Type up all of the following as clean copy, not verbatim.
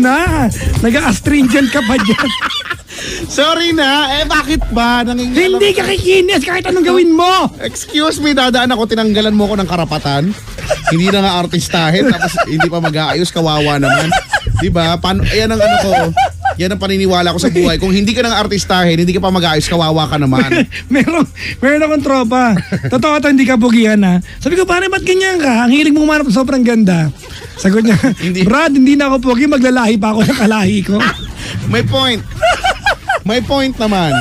na. Nag-astringent ka pa dyan. Sorry na. Bakit ba? Hindi ka kikinis kahit anong gawin mo. Excuse me, dadaan ako, tinanggalan mo ko ng karapatan. Hindi na nga artistahin, tapos hindi pa mag-aayos, kawawa naman. Diba? Yan ang ano ko. Yan ang paniniwala ko sa buhay. Kung hindi ka nang artistahin, hindi ka pa mag-aayos, kawawa ka naman. meron akong tropa. Totoo ito, hindi ka pugihan ha. Sabi ko, pare, ba't ganyan ka? Ang hilig mong manap, sobrang ganda. Sagot niya, Brad, hindi na ako pugi, maglalahi pa ako ng kalahi ko. May point. May point naman.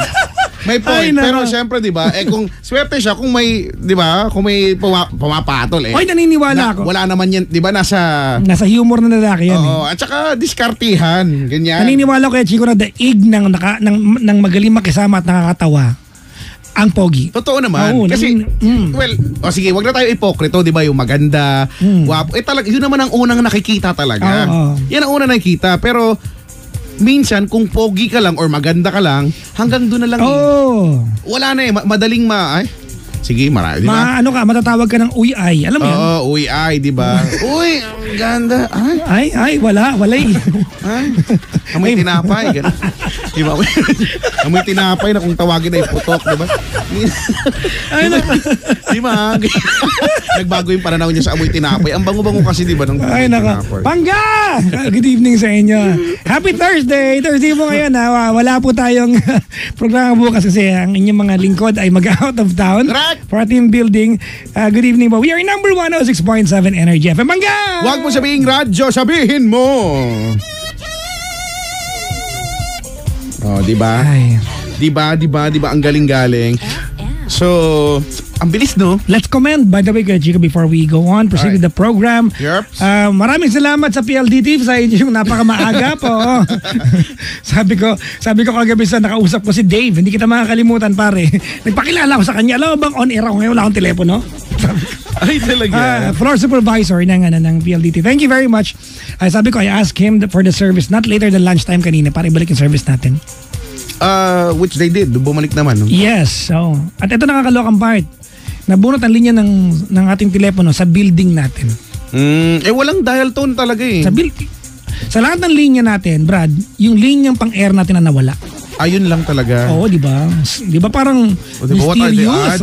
May point. Pero syempre, di ba, kung swerte siya, kung may, di ba, kung may pumapatol Oy, naniniwala ako. Wala naman yan, di ba, nasa humor na lalaki yan. Oo, at saka diskartihan, ganyan. Naniniwala ko, Chico, na daig ng magaling makisama at nakakatawa ang pogi. Totoo naman. Oo, kasi, sige, wag na tayo ipokrito, di ba, yung maganda, guwapo. Talaga, yun naman ang unang nakikita talaga. Yan ang unang nakikita, pero minsan, kung pogi ka lang or maganda ka lang, hanggang doon na lang. Wala na madaling sige, marami. Ano ka, matatawag ka ng uy-ay. Alam mo yan? Oo, uy-ay, di ba? Uy, ang ganda. Wala eh. Amoy tinapay. Di ba? Amoy tinapay na kung tawagin na iputok, di ba? Di ba? Nagbago yung pananaw niya sa amoy tinapay. Ang bango-bango kasi, di ba? Ay, naka. Pangga! Good evening sa inyo. Happy Thursday! Thursday po ngayon. Wala po tayong programa bukas kasi ang inyong mga lingkod ay mag-out of town. For our team building. Good evening po. We are number 106.7 Energy FM. Pangga! Huwag mo sabihin radyo, sabihin mo! Di ba? Di ba ang galing-galing. So, ang bilis, no? Let's comment, by the way, Chico, before we go on, proceed with the program. Yep. Maraming salamat sa PLDT sa inyong napakamaaga po. Sabi ko kagabi sa nakausap ko si Dave, hindi kita makakalimutan, pare. Nagpakilala ko sa kanya. Alam mo bang on air ako ngayon, wala akong telepono? Ay, talaga. Floor supervisor ng PLDT. Thank you very much. Sabi ko, I asked him for the service not later than lunchtime kanina para ibalik yung service natin. Which they did. Bumalik naman. No? Yes. So, at ito nakakalokang part. Nabunot ang linya ng ating telepono sa building natin. Walang dial tone talaga eh. Sa lahat ng linya natin, Brad, yung linyang pang-air natin na nawala. Ayun lang talaga. Oo, di ba? Di ba parang mysterious?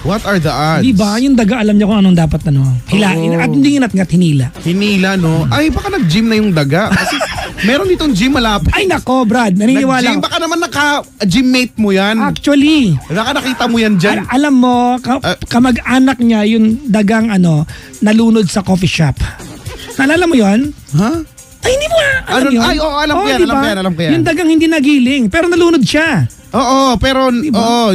What are the odds? Di ba? Yung daga, alam niya kung anong dapat hilain. At hindi ngat hinila. Hinila, no? Ay, baka nag-gym na yung daga. Kasi meron ditong gym malapit. Ay, nako, Brad. Naniniwala. Baka naman naka-gymmate mo yan. Actually. Baka nakita mo yan dyan. Alam mo, kamag-anak niya, yung dagang nalunod sa coffee shop. Naalala mo yon? Ha? Ay, hindi mo alam yun? Ay, alam ko yan, diba? alam ko yan. Yung dagang hindi nagiling, pero nalunod siya. Oo, pero,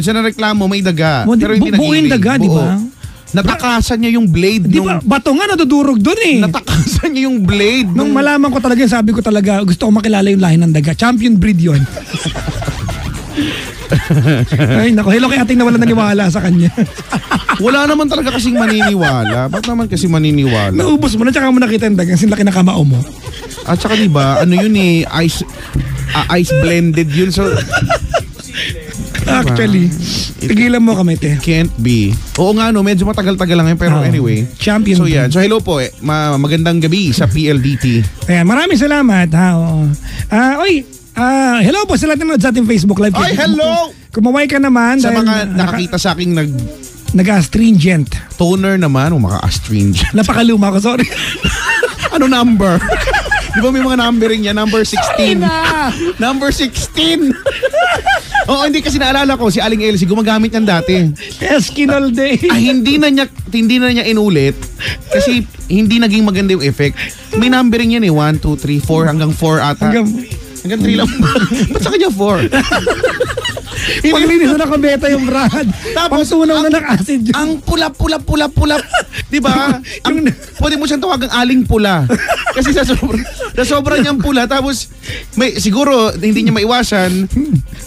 siya na reklamo, may daga. Pero hindi nagiling. Buo yung daga, di ba? Natakasan niya yung blade. Di ba? Bato nga nadudurog doon eh. Natakasan niya yung blade. Nung malaman ko talaga, sabi ko talaga, gusto ko makilala yung lahi ng daga. Champion breed yun. Ay, naku, hello kay ating nawala naniwala sa kanya. Wala naman talaga kasing maniniwala. Bakit naman kasi maniniwala? Naubos mo na, tsaka mo nakita yung dagang sinlaki na kamao mo. At saka diba, yun eh, ice blended yun. So, actually, tigilan mo kami, te. Can't be. Oo nga, no, medyo matagal-tagal lang yun, pero anyway. Champion. So yan, so hello po, magandang gabi sa PLDT. Ayan, maraming salamat, ha. Hello po sa lahat ng sa ating Facebook Live. Ay, hello! Kumaway ka naman. Sa mga nakakita sa aking nag-astringent. Toner naman, maka-astringent. Napakaluma ko, sorry. Ano number? Di ba may mga numbering niya? Number 16. Number 16. Oo, hindi kasi naalala ko, si Aling Elsie, gumagamit niyan dati. Eskinol day. Hindi na niya inulit kasi hindi naging maganda yung effect. May numbering yan eh, 1, 2, 3, 4, hanggang 4 ata. Hanggang 3 lang. Ba't sa kanya 4? Paglinis na nakabeta yung Brad. Tapos tunaw na ng-acid yun. Ang pula. Di ba? Pwede mo siyang tawagang aling pula. Kasi sa sobrang niyang pula. Tapos, siguro, hindi niya maiwasan,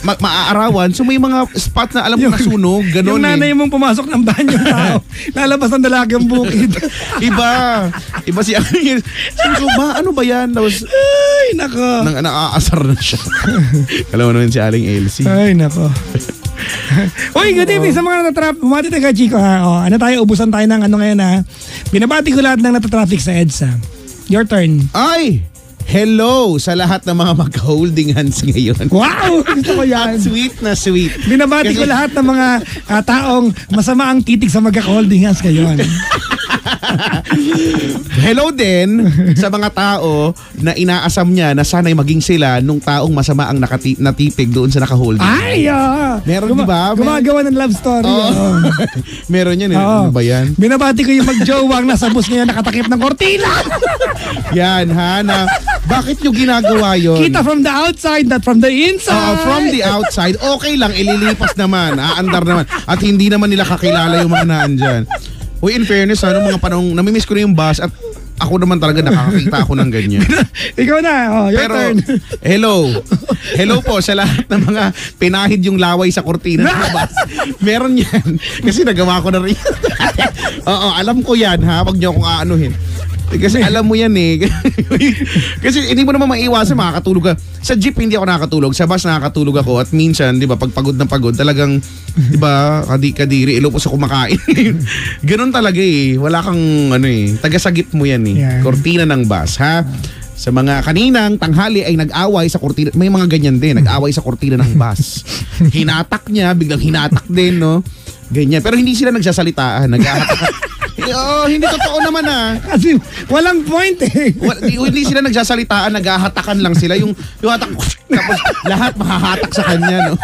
maaarawan. So, may mga spot na alam mo nasunog. Ganon yung nanay mong pumasok ng banyo tao. Lalabas ng dalaki ang bukid. Iba si Aling. So, ano ba yan? Tapos, ay, nako. Naaasar na siya. Alam mo naman si Aling Elsie. Ay, nako. Uy, good evening sa mga natatraffic. Bumati tayo, Chico, ha? Ubusan tayo ng ngayon, ha? Binabati ko lahat ng natatraffic sa EDSA. Your turn. Ay! hello sa lahat ng mga magka-holding hands ngayon. Wow! Gusto ko yan. At sweet na sweet. Binabati ko lahat ng mga taong masama ang titig sa magka-holding hands ngayon. Hello din sa mga tao na inaasam niya na sana'y maging sila nung taong masama ang natipig doon sa naka-holding. Ay! Meron diba? Gumagawa ng love story. Meron yan. Ano ba yan? Binabati ko yung mag-jowang nasa bus ngayon nakatakip ng kortina. Yan ha, na bakit nyo ginagawa yun? Kita from the outside, not from the inside. From the outside, okay lang, ililipas naman, aandar naman. At hindi naman nila kakilala yung mga naan dyan. Uy, in fairness, mga panahon, namimiss ko na yung bus at ako naman talaga nakakakita ako ng ganyan. Ikaw na, your pero, turn. Hello po sa lahat ng mga pinahid yung laway sa kortina ng bus. Meron yan. Kasi nagawa ko na rin. Oo, alam ko yan ha, wag niyo akong aanuhin. Kasi alam mo yan eh. Kasi hindi mo naman maiwasan, makakatulog ka. Sa jeep hindi ako nakakatulog, sa bus nakakatulog ako. At minsan, di ba, pag pagod na pagod, talagang, di ba, kadiri, ilupos ako kumakain. Ganun talaga eh. Wala kang, tagasagip mo yan eh. Yeah. Kortina ng bus, ha? Sa mga kaninang tanghali ay nag-away sa kortina. May mga ganyan din, nag-away sa kortina ng bus. Hinatak niya, biglang hinatak din, no? Ganyan. Pero hindi sila nagsasalitaan, nag-ahatak. Hindi totoo naman Kasi walang point eh. Hindi sila nagsasalitaan, naghahatakan lang sila. Yung hatak, tapos lahat mahahatak sa kanya, no?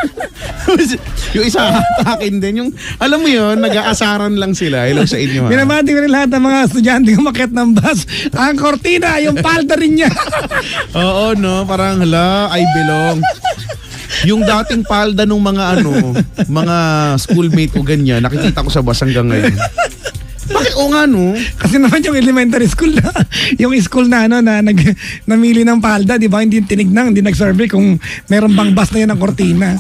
Yung isa hatakin din. Yung, alam mo yun, nag-aasaran lang sila. Hello sa inyo. Binabati ko rin lahat ng mga estudyante umakyat ng bus. Ang kortina, yung palda rin niya. Oo, no? Parang, I belong. Yung dating palda nung mga mga schoolmate ko ganyan, nakikita ko sa bus hanggang ngayon. Bakit o nga no? Kasi naman yung elementary school na, yung school na na namili ng palda, di ba? Hindi tinignan, hindi nag-survey kung meron bang bus na yan ng kortina.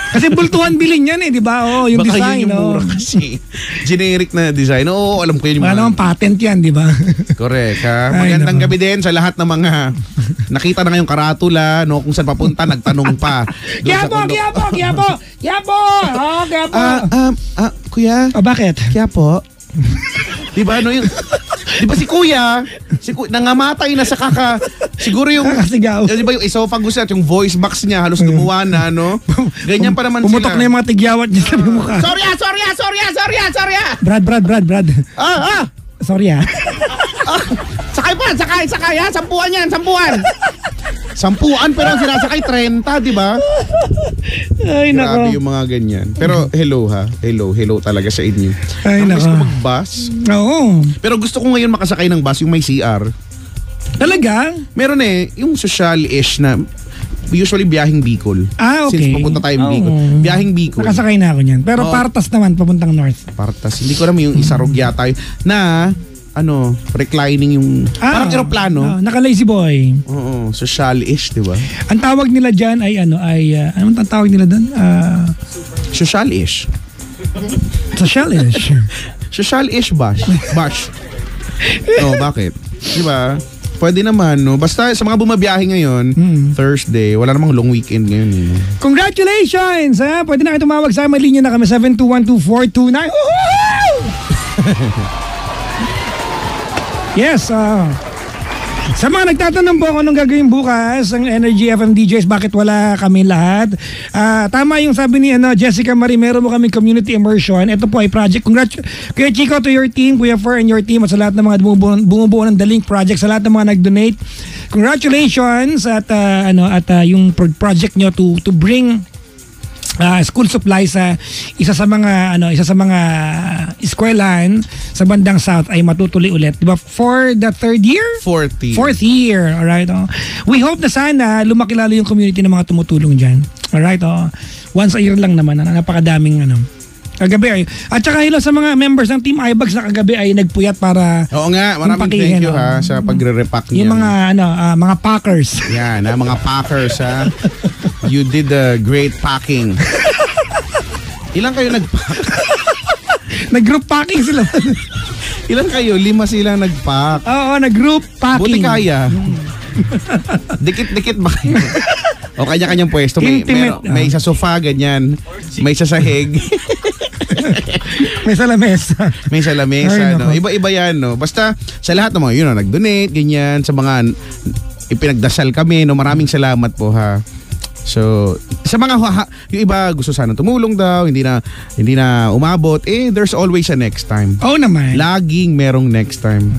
Kasi bultuhan bilhin yan eh, di ba? Yung baka design. Baka yun yung mura kasi. Generic na design. Oo, alam ko yun yung mga... naman patent yan, di ba? Correct ha. Magandang gabi din sa lahat ng mga nakita na ngayong karatula, no? Kung saan papunta, nagtanong pa. Quiapo! Kuya? Bakit? Quiapo? Diba diba si kuya nangamatay na sa siguro yung kakasigaw. Diba yung esophagus at yung voice box niya halos lumuwa na ganyan pa naman pumutok sila. Na yung mga tigyawat niya sa mukha. Sorry. Brad. Sorry Sakay ha, 10 yan, 10 pero sinasakay 30, di ba? Ay, nako. Grabe yung mga ganyan. Pero hello ha. Hello talaga sa inyo. Ay, nako. Gusto ko mag-bus. Oo. Pero gusto ko ngayon makasakay ng bus yung may CR. Talaga? Meron yung social-ish na usually biyaheng Bicol. Okay. Since papunta tayo Bicol. Biyaheng Bicol. Nakasakay na ako niyan. Pero Partas naman, papuntang north. Partas. Hindi ko alam yung Isarog yata na reclining yung parang eroplano. Naka-lazy boy. Oo, social-ish, di ba? Ang tawag nila dyan ay anong tawag nila doon? Social-ish. Social-ish. Social-ish bash. Bakit? Di ba? Pwede naman, no? Basta sa mga bumabiyahe ngayon, Thursday, wala namang long weekend ngayon. Congratulations! Pwede na kayo tumawag sa may linya na kami, 7212429. Yes, sa mga nagtatanong po kung anong gagawin bukas ang Energy FM DJs, bakit wala kami lahat? Tama yung sabi ni Jessica Marie, meron mo kami community immersion. Ito po ay project. Kuya Chico, to your team, Kuya Fer and your team, at sa lahat ng mga bumubuo ng The Link Project, sa lahat ng mga nag-donate. Congratulations at yung project nyo to bring school supplies sa isa sa mga eskwelahan sa bandang South ay matutuloy ulit, di ba? For the third year? Fourth year. Alright. We hope na sana lumaki lalo yung community ng mga tumutulong dyan. Alright. Once a year lang naman. Napakadaming kagabi at saka hello sa mga members ng Team iBags na kagabi ay nagpuyat para oo nga, maraming thank you ha sa pagre-repack niya. Yung mga packers. Yan, mga packers ha. You did a great packing. Ilan kayo nag-pack? Nag-group packing sila. Ilan kayo? 5 sila nag-pack. Oo, nag-group packing. Buti kaya. Dikit-dikit ba kayo? O kanya-kanyang pwesto. May sa sofa, ganyan. May sa sahig. May sa lamesa. May sa lamesa. No? Iba-iba yan. No? Basta sa lahat ng mga nag-donate, ganyan. Sa mga ipinagdasal kami, no? Maraming salamat po, ha. So, sa mga yung iba gusto sana tumulong daw, hindi na umabot, there's always a next time. Oo naman. Laging merong next time.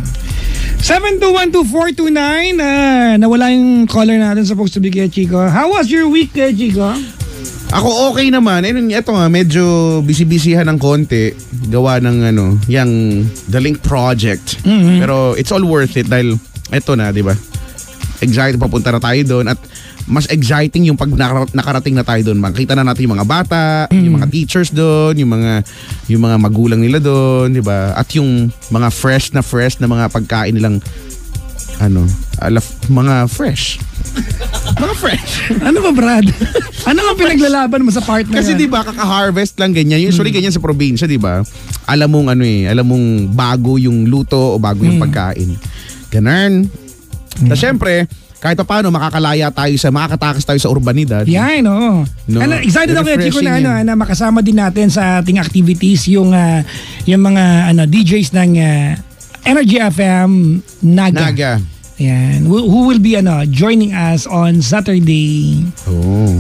7212429, nawala yung caller natin supposed to be kay Chico. How was your week, kay Chico? Ako okay naman. Ito nga, medyo busy-busyhan ng konti. Gawa ng yung The Link Project. Mm-hmm. Pero it's all worth it dahil ito na, di ba? Excited, papunta na tayo doon at mas exciting yung pag nakarating na tayo doon. Makita na natin yung mga bata, yung mga teachers doon, yung mga magulang nila doon, di ba? At yung mga fresh na mga pagkain nilang mga fresh. Mga fresh. Ano ba, Brad? Ano ang pinaglalaban mo sa part na Kasi yan? di ba kaka-harvest lang ganyan. Usually ganyan sa probinsya, di ba? Alam mong bago yung luto o bago yung pagkain. Ganun. Tapos syempre, kahit pa paano makakatakas tayo sa urbanidad. Yan, no. Excited ako kay Chico na makasama din natin sa ating activities yung mga DJs ng Energy FM Naga. Yan. Who will be joining us on Saturday. Oh.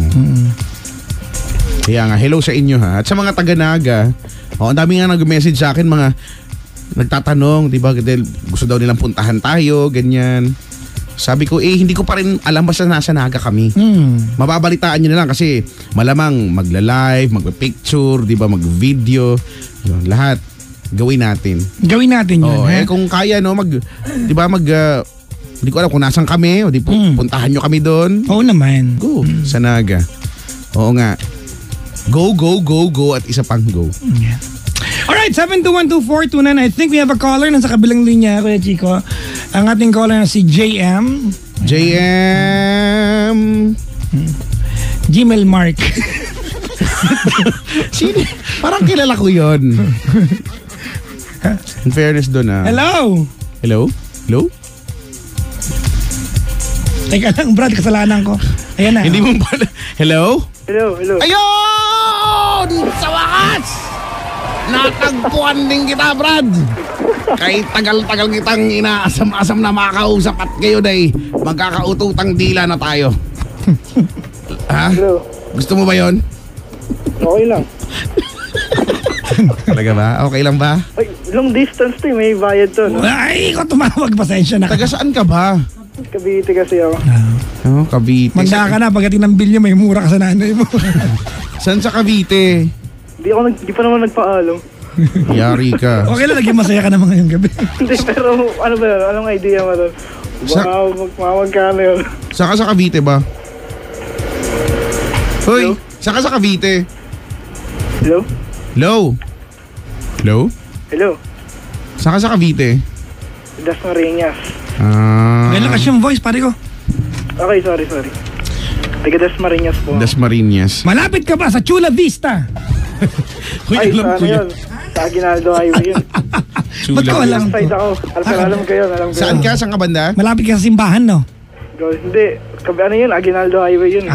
Kaya nga, hello sa inyo, ha. At sa mga taga-Naga, ang dami nga nag-message sa akin, mga nagtatanong, di ba, gusto daw nilang puntahan tayo, ganyan. Sabi ko, hindi ko pa rin alam basta nasa Naga kami. Mababalitaan nyo na lang kasi malamang magla-live, magpa-picture, di ba, mag-video, yun, lahat. Gawin natin. Gawin natin yun. Kung kaya, no, di ba, hindi ko alam kung nasan kami, o di puntahan nyo kami doon. Oo naman. Go, sa Naga. Oo nga. Go, at isa pang go. Yeah. Alright, 7212429. I think we have a caller nasa kabilang linya, Kuya Chico. Ang ating caller na si JM. Gmail Mark. Sino? Parang kilala ko yun. In fairness doon, ha. Hello? Teka lang, Brad, kasalanan ko. Ayan na. Hindi mo pala. Hello? Hello. Ayun! Sa wakas! Natagpuan din kita, Brad. Kahit tagal-tagal kitang inaasam-asam na makausap at ngayon ay magkakaututang dila na tayo. Ha? Hello. Gusto mo ba yon? Okay lang. Talaga ba? Okay lang ba? Ay, long distance to, may bayad to. No? Ay, ikaw tumawag, pasensya na. Taga saan ka ba? Cavite kasi ako. Cavite. Manda ka na, pagdating ng bilyo, may mura ka sa nanay mo. Saan sa Cavite? Di pa naman nagpaalam. Yari ka. Okay lang, naging masaya ka naman ngayong gabi. Hindi, pero ano ba yun? Anong idea mo doon? Magkano yun? Saka sa Cavite ba? Hoy, Hello? saka sa Cavite. Hello? Saka sa Cavite. Dasmariñas. May lakas yung voice, pare ko. Okay, sorry. Taga Dasmariñas po. Dasmariñas. Malapit ka ba sa Chula Vista? Ay, saan yun? Sa Aguinaldo Highway yun. Ba't ko alam? Side ako. Alam ko yun. Saan ka? Saan ka banda? Malapit ka sa simbahan, no? Hindi. Ano yun? Aguinaldo Highway yun.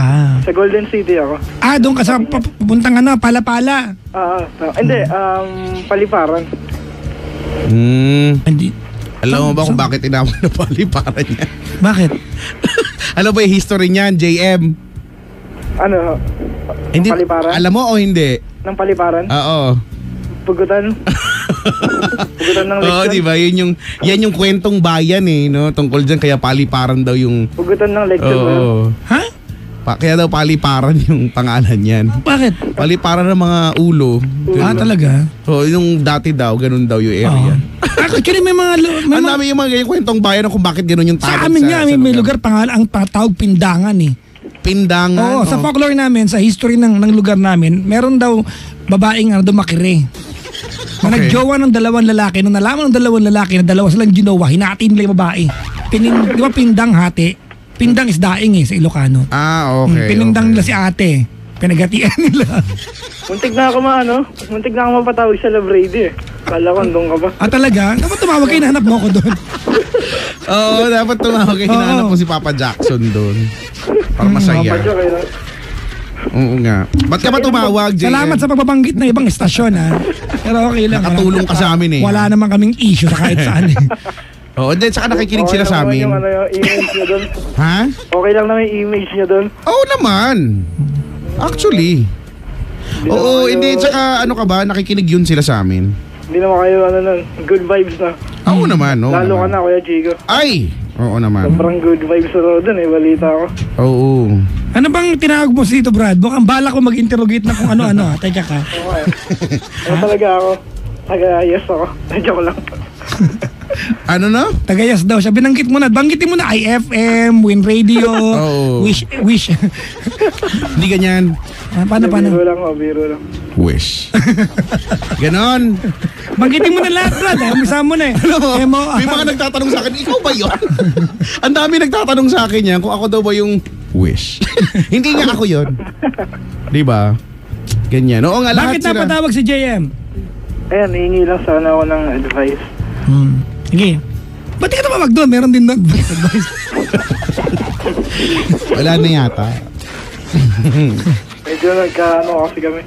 Sa Golden City ako. Doon ka sa papuntang Palapala. Hindi. Paliparan. Hindi. Alam mo ba kung bakit tinawag na Paliparan niya? Bakit? Alam ba yung history niyan, JM? Ano? Hindi, Paliparan? alam mo o hindi? Ng Paliparan? Oo. Pugutan? Pugutan ng lechon? Oo, di ba? Yan yung kwentong bayan no? Tungkol dyan, kaya Paliparan daw yung... Pugutan ng lechon. Oo. Ha? Kaya daw Paliparan yung pangalan yan. Bakit? Paliparan ng mga ulo. Talaga? So, yung dati daw, ganun daw yung area. Actually, may mga... Ang dami yung mga ganyan kwentong bayan kung bakit ganun yung tawag sa amin nga, may lugar pangalan, ang tawag Pindangan eh. Pindangan? Oo, sa folklore namin, sa history ng lugar namin, meron daw babaeng dumakire. Na nagjowa ng dalawang lalaki. Nung nalaman ng dalawang lalaki na dalawa silang ginawa, hinati nila yung babae. Di ba Pindang hati? Pindang is daing sa Ilocano. Okay. Pinindang nila si ate. Pinagatian nila. Muntik na ako mapatawag sa Labrady eh. Kala ko andun ka ba? Talaga? Dapat tumawag kayo, nahanap mo ako doon. Oo, dapat tumawag kayo, hinahanap mo si Papa Jackson doon. Para masaya. Oo nga. Ba't ka ba tumawag, JM? Salamat sa pagbabanggit ng ibang estasyon, ha. Pero okay lang. Nakatulong ka sa amin eh. Wala naman kaming issue sa kahit saan eh. Oo, then saka nakikinig sila sa amin. Yung image niya doon. Ha? Okay lang naman yung image niya doon. Oo naman. Actually. Oo, hindi. Tsaka ano ka ba, nakikinig yun sila sa amin. Hindi naman kayo good vibes na. Oo naman, oo. Lalo ka naman. na, Kuya Chico. Ay! Oo naman. Sobrang good vibes na raw doon balita ko. Oo. Ano bang tinawag mo dito, Brad? Mukhang bala ko mag-interrogate na kung ano-ano. Teka ka. Okay. Ano talaga ako? Taga-yes ako. Joke lang. Ano na? Tagayas daw siya. Binanggit mo na. Banggitin mo na IFM, Win Radio, Oo. Wish. Hindi ganyan. Paano? Biro lang. Wish. Ganon. Banggitin mo na lahat, Brad. Umisa mo na eh. Alam mo, may mga nagtatanong sa akin, ikaw ba yun? Ang dami nagtatanong sa akin yan kung ako daw ba yung Wish. Hindi nga ako yun. Diba? Ganyan. Oo nga, lahat Bakit sila. napatawag si JM? Ayan, hihingi lang sana ako ng advice. Sige. Ba't di ka tumawag doon? Meron din doon advice. Wala na yata. Medyo kasi kami.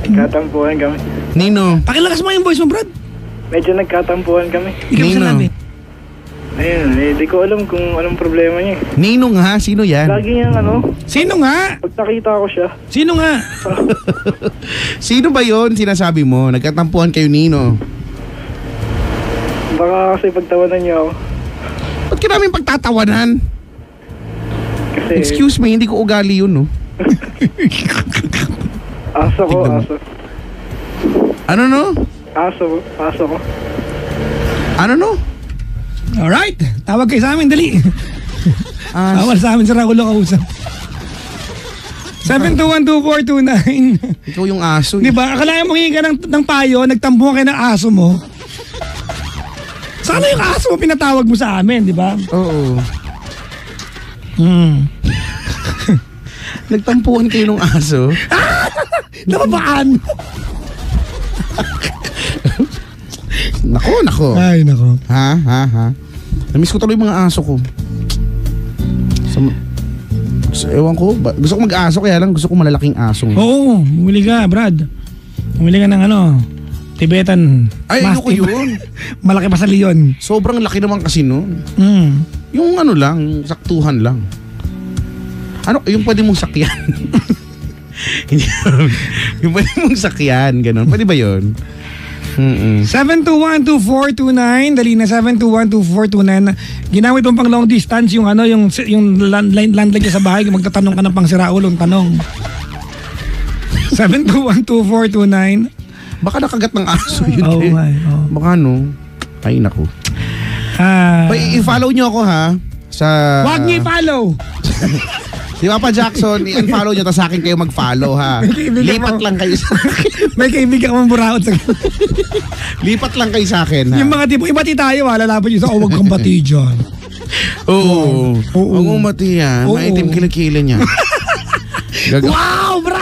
Nagkatampuhan kami. Nino. Pakilakas mo yung voice mo, Brad. Medyo nagkatampuhan kami. Ikaw Nino. sinabi. Ayun, di ko alam kung anong problema niya. Nino nga, sino yan? Lagi niyang Sino nga? pag nakita ko siya, Sino nga? Sino ba yon sinasabi mo? Nagkatampuhan kayo, Nino. baka kasi pagtawanan niya ako. Ba't ka namin pagtatawanan? Kasi Excuse me, hindi ko ugali yun, no? aso ko, Tignan mo. aso. Ano, no? Aso ko. Ano, no? Alright. Tawag kayo sa amin, dali. Tawag sa amin sa Rakulo kausap. 7212429. Ikaw yung aso. Di ba? Akalain mo hingi ka ng payo, nagtambuhan kayo ng aso mo. Sana yung aso mo pinatawag mo sa amin, di ba? Oo. Nagtampuhan kayo ng aso? Napabaan. Nako. Ay, nako. Ha? Namiss ko tuloy yung mga aso ko. Ewan ko, gusto ko mag-aso kaya lang gusto ko malalaking aso. Oo, bumili ka, Brad. Bumili ka ng Tibetan Ay, ayoko Mastiff. yun. Malaki pa sa leon. Sobrang laki naman kasi nun. Mm. Yung lang, saktuhan lang. Ano, yung pwede mong sakyan. Hindi, yung pwede mong sakyan, ganun. Pwede ba yun? 7212429, dali na 7212429. Ginamit mo pang long distance yung landline niya sa bahay, magtatanong ka ng pang siraulong tanong. 7212429. Baka nakagat ng aso yun. Oh my, oh. Baka no. Ay, naku. I-follow nyo ako ha. Sa... Wag niyo i-follow. Si Papa Jackson, i-unfollow nyo, tapos sa akin kayo mag-follow ha. Lipat lang kayo sa akin. May kaibigan ka mong buraot sa Lipat lang kayo sa akin ha. yung mga tipo, ibati tayo ha, lalaban nyo sa huwag kang bati dyan. Oo. Huwag mong mati yan. Oo. Maitim kilikili niya. Wow, bra!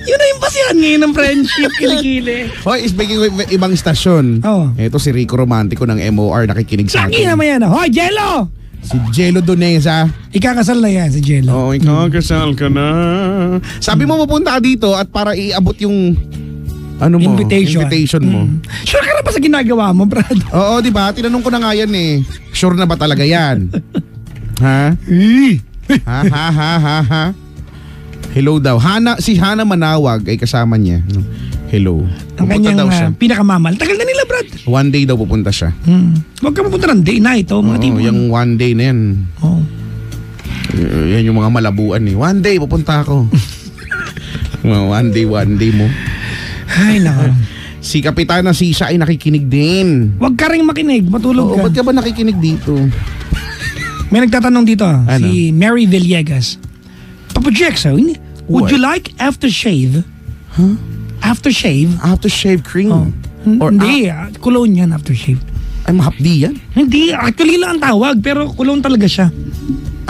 Yun na yung basihan ngayon ng friendship, kilikili. Hoy, speaking of ibang istasyon. Oo. Ito si Rico Romantico ng MOR nakikinig sa Saki akin. naman yan. Hoy, Jello! Si Jello Donesa. Ikakasal na yan si Jello. Oo, ikakasal ka na. Sabi mo mapunta ka dito at para iabot yung invitation mo. Sure ka na ba sa ginagawa mo, Brad? Oo, di ba? Tinanong ko na nga yan eh. Sure na ba talaga yan? Ha? Ha? Hello daw. Si Hana Manawag ay kasama niya. Hello. Ang Pupunta daw siya. kanyang pinakamamal. Tagal na nila, Brad. One day daw pupunta siya. Huwag ka pupunta ng day night. Mga Oo, tipo. yung one day na yan. Oh. Yan yung mga malabuan eh. One day pupunta ako. one day mo. Ay, nako. Si Kapitana Sisha ay nakikinig din. Huwag ka rin makinig. Matulog Oo, ka. ba't ka ba nakikinig dito? May nagtatanong dito. Ano? Si Mary Villegas. Papa Jackson, would What? you like aftershave? Huh? Aftershave? Aftershave cream? Oh. Or Hindi, cologne yan, aftershave. ay mahapdi yan? Hindi, actually lang ang tawag, pero cologne talaga siya.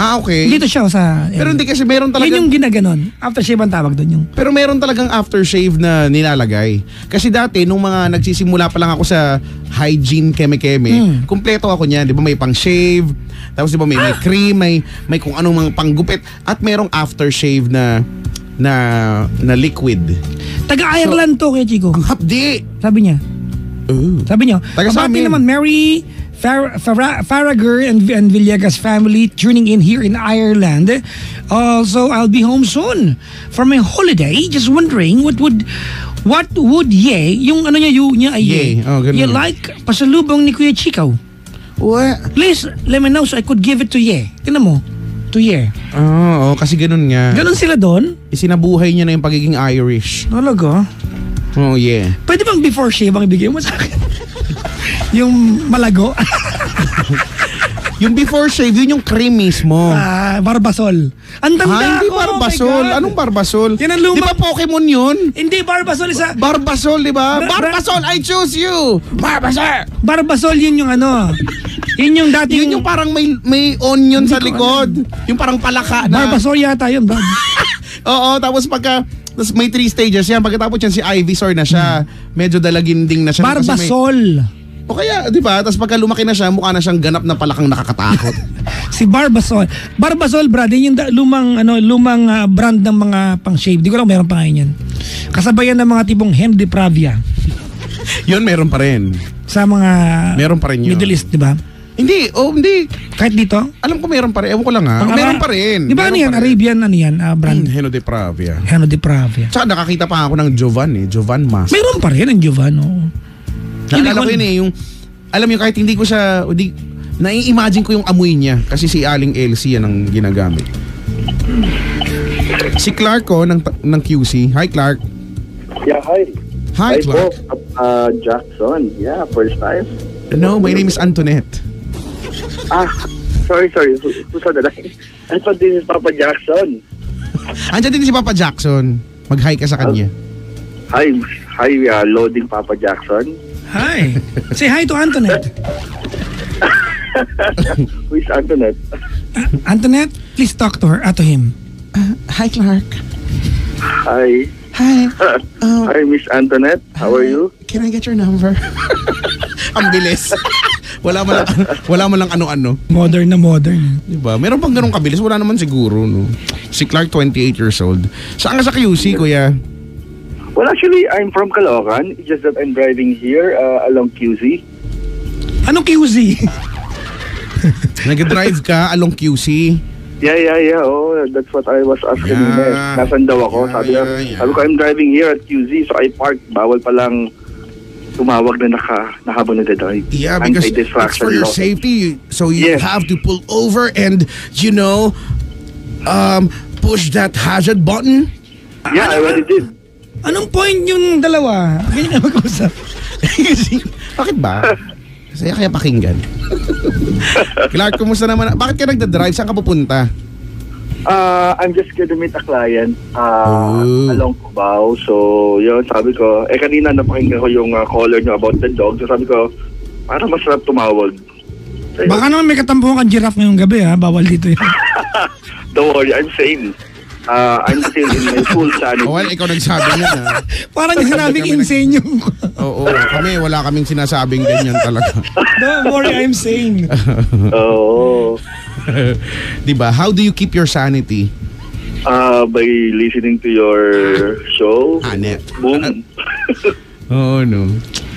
Okay. Dito siya sa... Pero hindi kasi meron talaga. Yun yung ginaganon. Aftershave ang tawag doon yung... Pero meron talagang aftershave na nilalagay. Kasi dati, nung mga nagsisimula pa lang ako sa hygiene keme-keme, kumpleto ako niyan. Di ba may pang shave, tapos di ba may cream, may kung anong mga panggupit, at merong aftershave na liquid. Taga-Ireland to kaya Chico. Ang hapdi! Sabi niya. Oh. Sabi niyo. Taga sa Pabati amin. naman, Mary Farragher and Villegas family tuning in here in Ireland. Also, I'll be home soon for my holiday. Just wondering what would Ye, yung ano niya ay Ye. Oh, Ye like pasalubong ni Kuya Chico. What? Please let me know so I could give it to Ye. Tingnan mo. To Ye. Oo, kasi ganun nga. Ganun sila doon? Isinabuhay niya na yung pagiging Irish. Talaga? Oh, yeah. Pwede bang before shave ang ibigay mo sa akin? Yung malago? Yung before shave, yun yung cream mismo. Barbasol. Ang tanda hindi ko, Barbasol. oh my God. Anong Barbasol? Yan ang lumang... Di ba Pokemon yun? Hindi, Barbasol isa... Barbasol, di ba? Barbasol, I choose you! Barbasol, yun yung ano... Yun yung dating... Yun yung parang may onion sa likod. Yung parang palaka na. Barbasol yata yun, Brad. Oo, tapos tapos may 3 stages yan. Pagkatapos yan si Ivysaur na siya. Medyo dalaginding na siya. Barbasol. O kaya, di ba? Tapos pagka lumaki na siya, mukha na siyang ganap na palakang nakakatakot. Si Barbasol. Barbasol, Brad, yun yung lumang brand ng mga pang-shave. Di ko lang meron pa ngayon yan. Kasabayan ng mga tipong Hem de Pravia. Yun, meron pa rin. Sa mga meron pa rin yun. Middle East, di ba? Hindi, hindi. Kahit dito? Alam ko meron pa rin. Ewan ko lang ha. Meron pa rin. Di ba ano yan? Arabian brand? Heno de Pravia. Heno de Pravia. Tsaka nakakita pa ako ng Jovan Jovan Mas. Meron pa rin ang Jovan. Naalala ko yun yung, alam mo kahit hindi ko siya, nai-imagine ko yung amoy niya. Kasi si Aling Elsie yan ang ginagamit. Si Clark ko ng QC. Hi Clark. Yeah, hi. Hi Clark. Jackson. Yeah, first time. No, my name is Antoinette. Sorry. Who's on the line? I thought this is Papa Jackson. Andiyan din si Papa Jackson. Mag-hi ka sa kanya. Hi, loading Papa Jackson. Hi. Say hi to Antoinette. Who is Antoinette? Antoinette, please talk to her, to him. Hi Clark. Hi. Hi. Hi, Miss Antoinette. How are you? Can I get your number? Ang bilis. Wala mo lang ano-ano. Modern na modern. Diba? Meron pang ganun kabilis? Wala naman siguro, no? Si Clark, 28 years old. Saan ka sa QC, kuya? Well, actually, I'm from Caloocan. It's just that I'm driving here along QC. Anong QC? Nag-drive ka along QC? Yeah. Oh, that's what I was asking. Nasaan daw ako? Sabi ko, I'm driving here at QZ, so I parked. Bawal palang tumawag na habang nagdadrive. Yeah, because it's for your safety. So you have to pull over and, push that hazard button. Yeah, I already did. Anong point yung dalawa? Ganyan na mag-usap. Bakit ba? Kaya pakinggan. Clark, kumusta naman? Bakit ka nagdadrive? Saan ka pupunta? I'm just gonna meet a client along Cubao. So, yun, sabi ko, kanina napakinggan ko yung caller nyo about the dog. So, sabi ko, para masarap tumawag. So, baka naman may katampuhan kang giraffe ngayong gabi, ha? Bawal dito yun. Don't worry, I'm sane. I'm still in my full sanity. Well, ikaw nagsabi niyan, ha? Parang yung sinabing insane yung... Oo, wala kaming sinasabing ganyan talaga. Don't worry, I'm sane. Oo. Diba? How do you keep your sanity? By listening to your show. Net. Boom. Oh, no.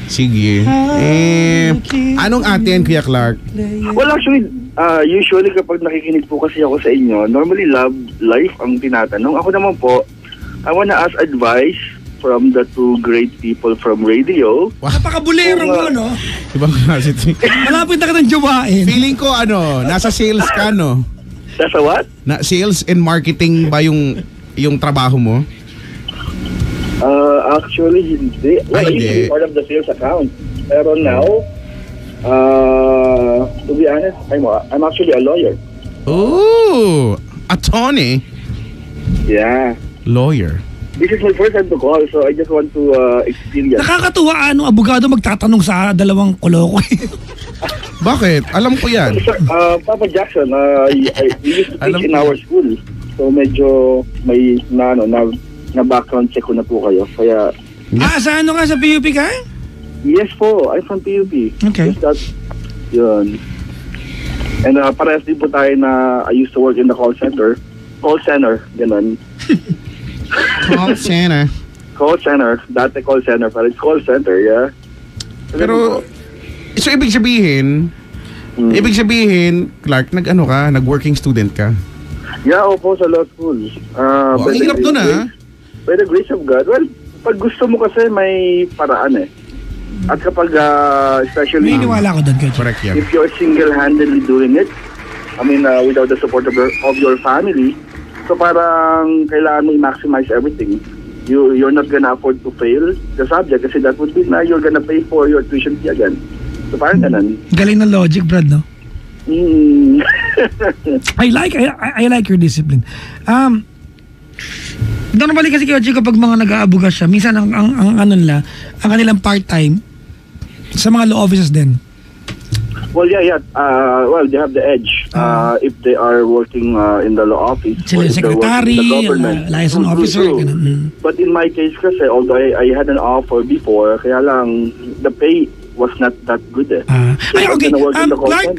Sige. Anong atin, Kuya Clark? Well, actually, usually kapag nakikinig po kasi ako sa inyo, normally love life ang tinatanong. Ako naman po, I wanna ask advice from the two great people from radio. Napakabulero mo, no? Ibang kasi. Malapit na ka ng jowain. Feeling ko, nasa sales ka, no? Nasa what? Sales and marketing ba yung trabaho mo? Actually, hindi. Well, I used to be part of the sales account. Pero now, to be honest, I'm actually a lawyer. Oh, attorney? Yeah. Lawyer. This is my first time to call, so I just want to experience. Nakakatuwa abogado magtatanong sa dalawang koloko. Bakit? Alam ko yan. Sir, Papa Jackson, we used to teach in our school. So medyo may na background check ko na po kayo. Kaya sa ano ka? Sa PUP ka? Yes po, I'm from PUP. Okay. Yun. And parehas din po tayo na I used to work in the call center. Call center, ganun. Call center. Call center. Dati call center, pero it's call center, yeah. Pero, so ibig sabihin, Ibig sabihin, Clark, nag-working student ka? Yeah, opo, sa law school. Ang hirap doon By the grace of God. Well, pag gusto mo kasi may paraan eh. At kapag, especially... May iniwala ko doon, Coach. Correct yan. If you're single-handedly doing it, without the support of your family, so parang kailangan mo i-maximize everything. You're not gonna afford to fail the subject kasi that would mean na you're gonna pay for your tuition fee again. So parang ganun. Galing ng logic, Brad, no? I like your discipline. Normally kasi Coach, kapag mga nag-aabuga siya, minsan ang kanilang part-time sa mga law offices din. Well, yeah. Well, they have the edge if they are working in the law office. Sila secretary, liaison officer. But in my case kasi, although I had an offer before, kaya lang the pay was not that good eh. Okay. Clark,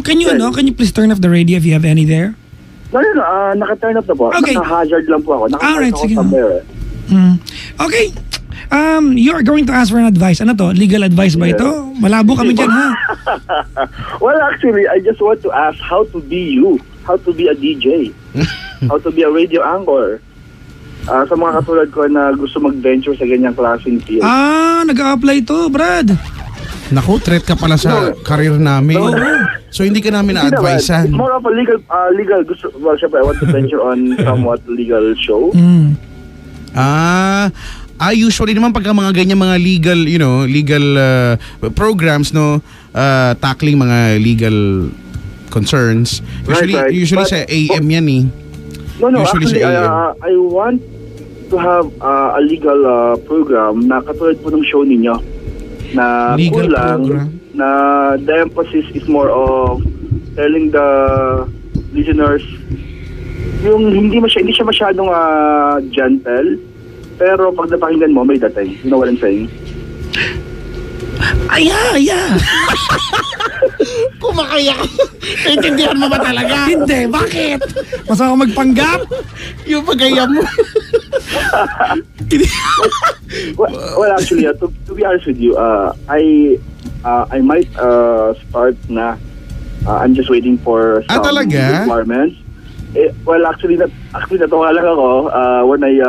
can you please turn off the radio if you have any there? No, naka-turn off na po. Okay. Naka-hazard lang po ako. Alright, sige. Somewhere. Okay. You're going to ask for an advice. Ano to? Legal advice ba ito? Malabo kami dyan, ha? Well, actually, I just want to ask how to be you. How to be a DJ. How to be a radio anchor. Sa mga katulad ko na gusto mag-venture sa ganyang klaseng field. Nag-a-apply to, Brad. Naku, threat ka pala sa career namin. So, hindi ka namin na-advisean. It's more of a legal well, syempre, I want to venture on somewhat legal show. Usually naman pagka mga ganyan mga legal programs, tackling mga legal concerns. Usually sa AM yan eh. No, usually, actually, I want to have a legal program na katulad po ng show ninyo na legal kulang program. Na the emphasis is more of telling the listeners yung hindi siya masyadong gentle. Pero pag napakinggan mo, may dating. You know what I'm saying? Yeah. Kumakaya ka. Naintindihan mo ba talaga? Hindi, bakit? Mas ako magpanggap? Yung pagkaya mo. well, actually, to be honest with you, I might start na. I'm just waiting for some requirements. Well, actually, natuwa lang ako when I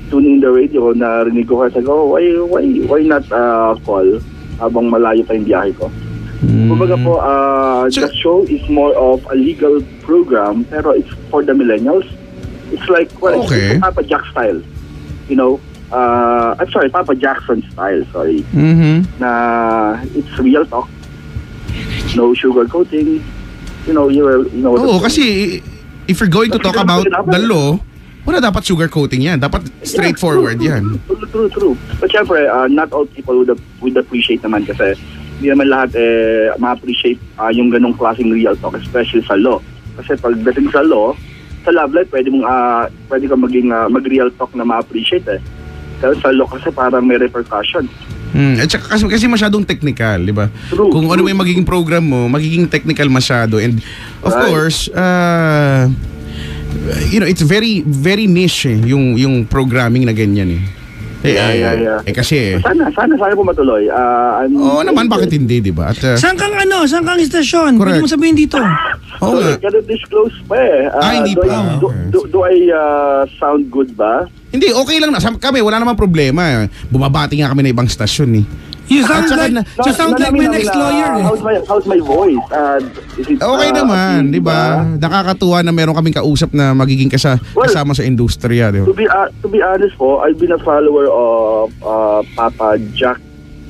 tune in the radio na rinig ko kasi why not call habang malayo pa yung biyahe ko. Kumbaga po, the show is more of a legal program pero it's for the millennials. It's like, it's Papa Jack style. I'm sorry, Papa Jackson style, sorry. Na it's real talk. No sugar coating. You know kasi if you're going to talk about the law, wala dapat sugarcoating yan. Dapat straightforward yan. True. But syempre, not all people would appreciate naman kasi hindi naman lahat ma-appreciate yung ganong klaseng real talk, especially sa law. Kasi pagdating sa law, sa love life, pwede kang maging mag-real talk na ma-appreciate eh. Pero sa law kasi parang may repercussion. At saka kasi masyadong technical, di ba? Kung ano may magiging program mo, magiging technical masyado. And of course, it's very very niche yung programming na ganyan eh. Yeah. Kasi sana po matuloy. Naman bakit hindi, di ba? At saan kang istasyon? Pwede mo sabihin dito. Can disclose pa eh. Hindi pa. Do I sound good ba? Hindi, okay lang na. Kami, wala namang problema. Bumabati nga kami na ibang stasyon eh. You sound like my next lawyer eh. How's my voice? Is it, okay naman, di ba? Nakakatuwa na meron kaming kausap na magiging kasama sa industriya. Di ba? To be honest po, I've been a follower of Papa Jack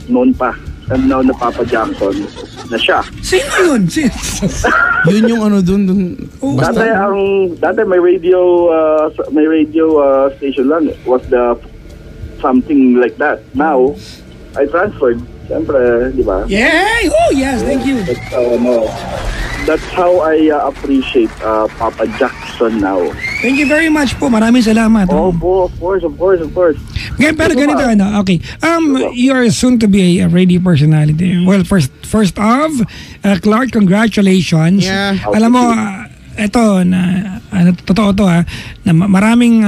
noon pa. And now na Papa Jackson na siya. Sino yun? Yun yung dun. Dati may radio station lang. Was the something like that. Now, I transferred. Siyempre, di ba? Yeah! Oh, yes, thank you. That's how I appreciate Papa Jackson now. Thank you very much po. Maraming salamat. Oh, of course. Okay, pero ganito okay. You're soon to be a radio personality. Well, first off, Clark, congratulations. Yeah. Alam mo, ito na totoo to na maraming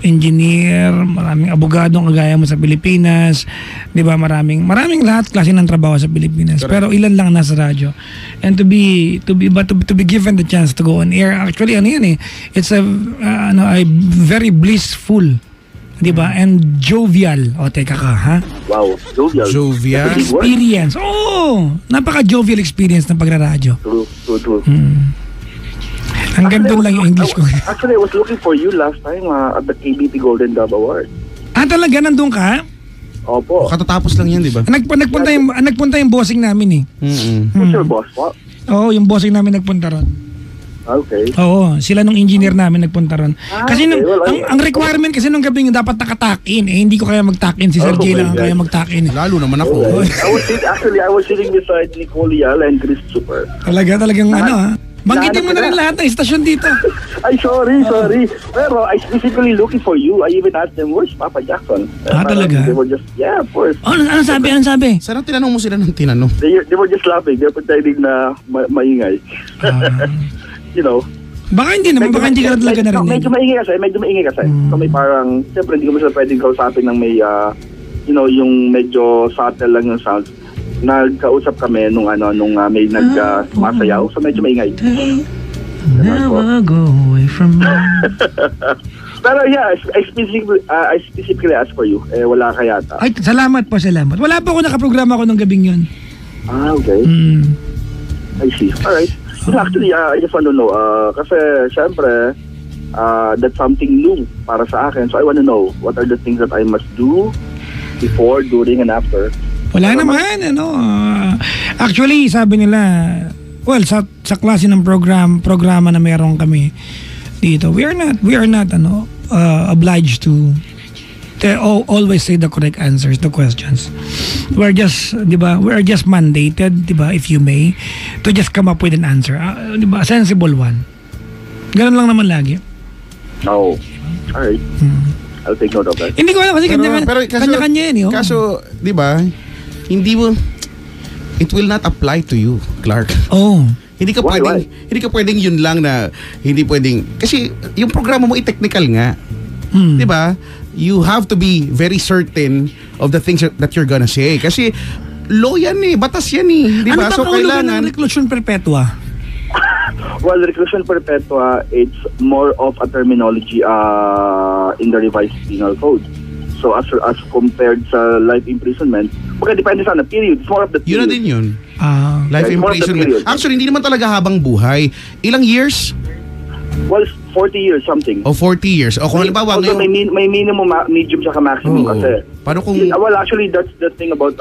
engineer, maraming abogado ang kagaya mo sa Pilipinas, 'di ba? Maraming lahat klase ng trabaho sa Pilipinas. Correct. Pero ilan lang nasa radyo. And to be given the chance to go on air, actually ano 'yan eh. It's a very blissful, 'di ba? And jovial. O teka ka, ha? Wow, jovial. Jovial. Experience. Oh, napaka-jovial experience ng pagraradyo. True. Hanggang doon lang yung English ko. Actually, I was looking for you last time at the KBP Golden Dove Award. Talaga nandun ka? Opo. Katatapos lang yan, di ba? Nagpunta yung bossing namin eh. Who's your boss? What? Oo, yung bossing namin nagpunta ron. Okay. Oo, sila nung engineer namin nagpunta ron. Kasi okay. ang requirement kasi nung gabi yung dapat nakatakin eh, hindi ko kaya magtakin. Si Sir J lang ang kaya magtakin. Lalo naman ako. I was sitting beside Nicole Yala and Chris Super. Talagang banggitin mo na rin lahat ng istasyon dito. Ay, sorry. Pero I specifically looking for you. I even asked them, where's Papa Jackson? Talaga? They were just, yeah, of course. Anong sabi? Sana tinanong mo sila ng tinanong. They were just laughing. They're pretending na maingay. You know. Baka hindi ka talaga narinig. Medyo maingay kasi. So may parang, siyempre hindi ko sila pwedeng kausapin ng may, yung medyo subtle lang yung sounds. Nagkausap kami nung may nagmasayaw, so medyo maingay. Never go away from me. Pero yeah, I specifically asked for you. Wala ka yata. Ay, salamat. Wala pa ako nakaprograma ko ng gabing yun. Okay. I see. Alright. Actually, I just want to know, kasi syempre, that's something new para sa akin. So I want to know, what are the things that I must do before, during, and after? Wala naman, actually, sabi nila, well, sa klase ng programa na meron kami dito, we are not obliged to always say the correct answers to questions. We're just mandated, 'di ba, if you may, to just come up with an answer, 'di ba, a sensible one. Ganun lang naman lagi. Oh, alright. I'll take note of that. Hindi ko alam kasi kanya-kanya yun. Kaso, 'di ba? It will not apply to you, Clark. Oh. Hindi ka pwedeng yun lang na hindi pwedeng kasi yung programa mo i-technical nga. 'Di ba? You have to be very certain of the things that you're gonna say kasi law yan eh, batas yan eh, 'di ba? So kailangan reclusion perpetua. Well, reclusion perpetua, it's more of a terminology in the revised penal code. So as compared sa life imprisonment, depende sa period. It's more of the period. Yun na din yun. Life imprisonment. Actually, hindi naman talaga habang buhay. Ilang years? Well, 40 years something. 40 years. O kung halimbawa ngayon... May minimum, medium, saka maximum kasi. Paano kung... Well, actually, that's the thing about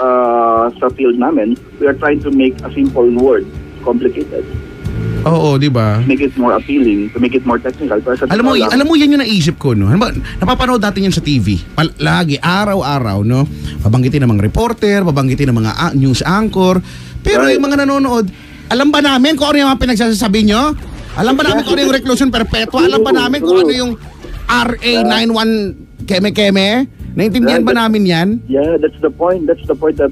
sa field namin. We are trying to make a simple word complicated. Oo, di ba? Make it more appealing, to make it more technical. Alam mo yan yung naisip ko, no? Napapanood natin yan sa TV. Lagi, araw-araw, no? Babanggitin ng mga reporter, babanggitin ng mga news anchor. Pero yung mga nanonood, alam ba namin kung ano yung mga pinagsasabi nyo? Alam ba namin kung ano yung reclusion perpetua? Alam ba namin kung ano yung RA 91 keme-keme? Naintindihan ba namin yan? Yeah, that's the point. That's the point that...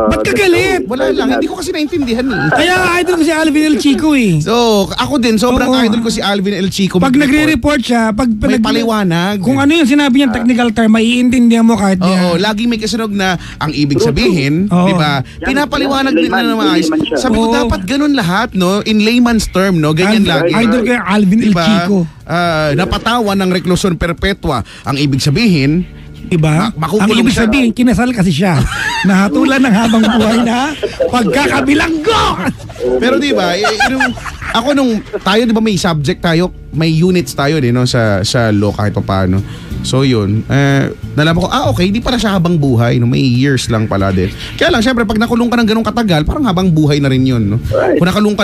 Ba't ka galit? Wala lang, hindi ko kasi naintindihan eh. Kaya idol ko si Alvin El Chico eh. So, ako din, sobrang idol ko si Alvin El Chico. Pag nagre-report siya, may paliwanag. Kung ano yung sinabi niya technical term, maiintindihan mo kahit laging may kasunog na ang ibig sabihin, di ba? Pinapaliwanag din na maayos. Sabi ko, dapat ganun lahat, no? In layman's term, no? Ganyan lagi. Idol ko yung Alvin El Chico. Napatawan ng reclusion perpetua. Ang ibig sabihin, diba? Ang ibig sabihin, kinasal kasi siya. Nahatulan ng habang buhay na pagkakabilanggo! Pero diba, ako nung tayo, diba may subject tayo, may units tayo din, no, sa law kahit pa paano. So yun, nalaman ko, okay, hindi pala siya habang buhay, no, may years lang pala din. Kaya lang, syempre, pag nakulong ka ng ganong katagal, parang habang buhay na rin yun, no? Kung nakulong ka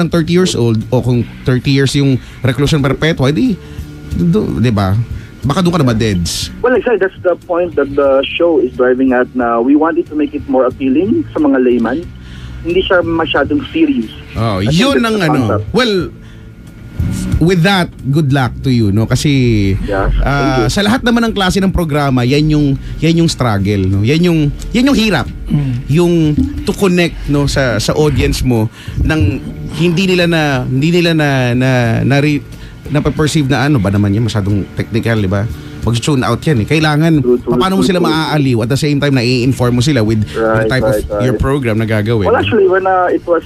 ng 30 years old, o kung 30 years yung reclusion perpetua, diba? Baka doon ka na ma-deads. Well, exactly. That's the point that the show is driving at na we wanted to make it more appealing sa mga layman. Hindi siya masyadong serious. Oh, yun ang Well, with that, good luck to you, no? Kasi sa lahat naman ng klase ng programa, yan yung struggle, no? Yan yung hirap. Yung to connect, no, sa audience mo nang hindi nila nape-perceive na ano ba naman yan, masyadong technical, di ba? Mag-tune out yan eh. Kailangan, paano mo sila maaaliw at the same time, na-i-inform mo sila with the type of your program na gagawin. Well, actually, when it was...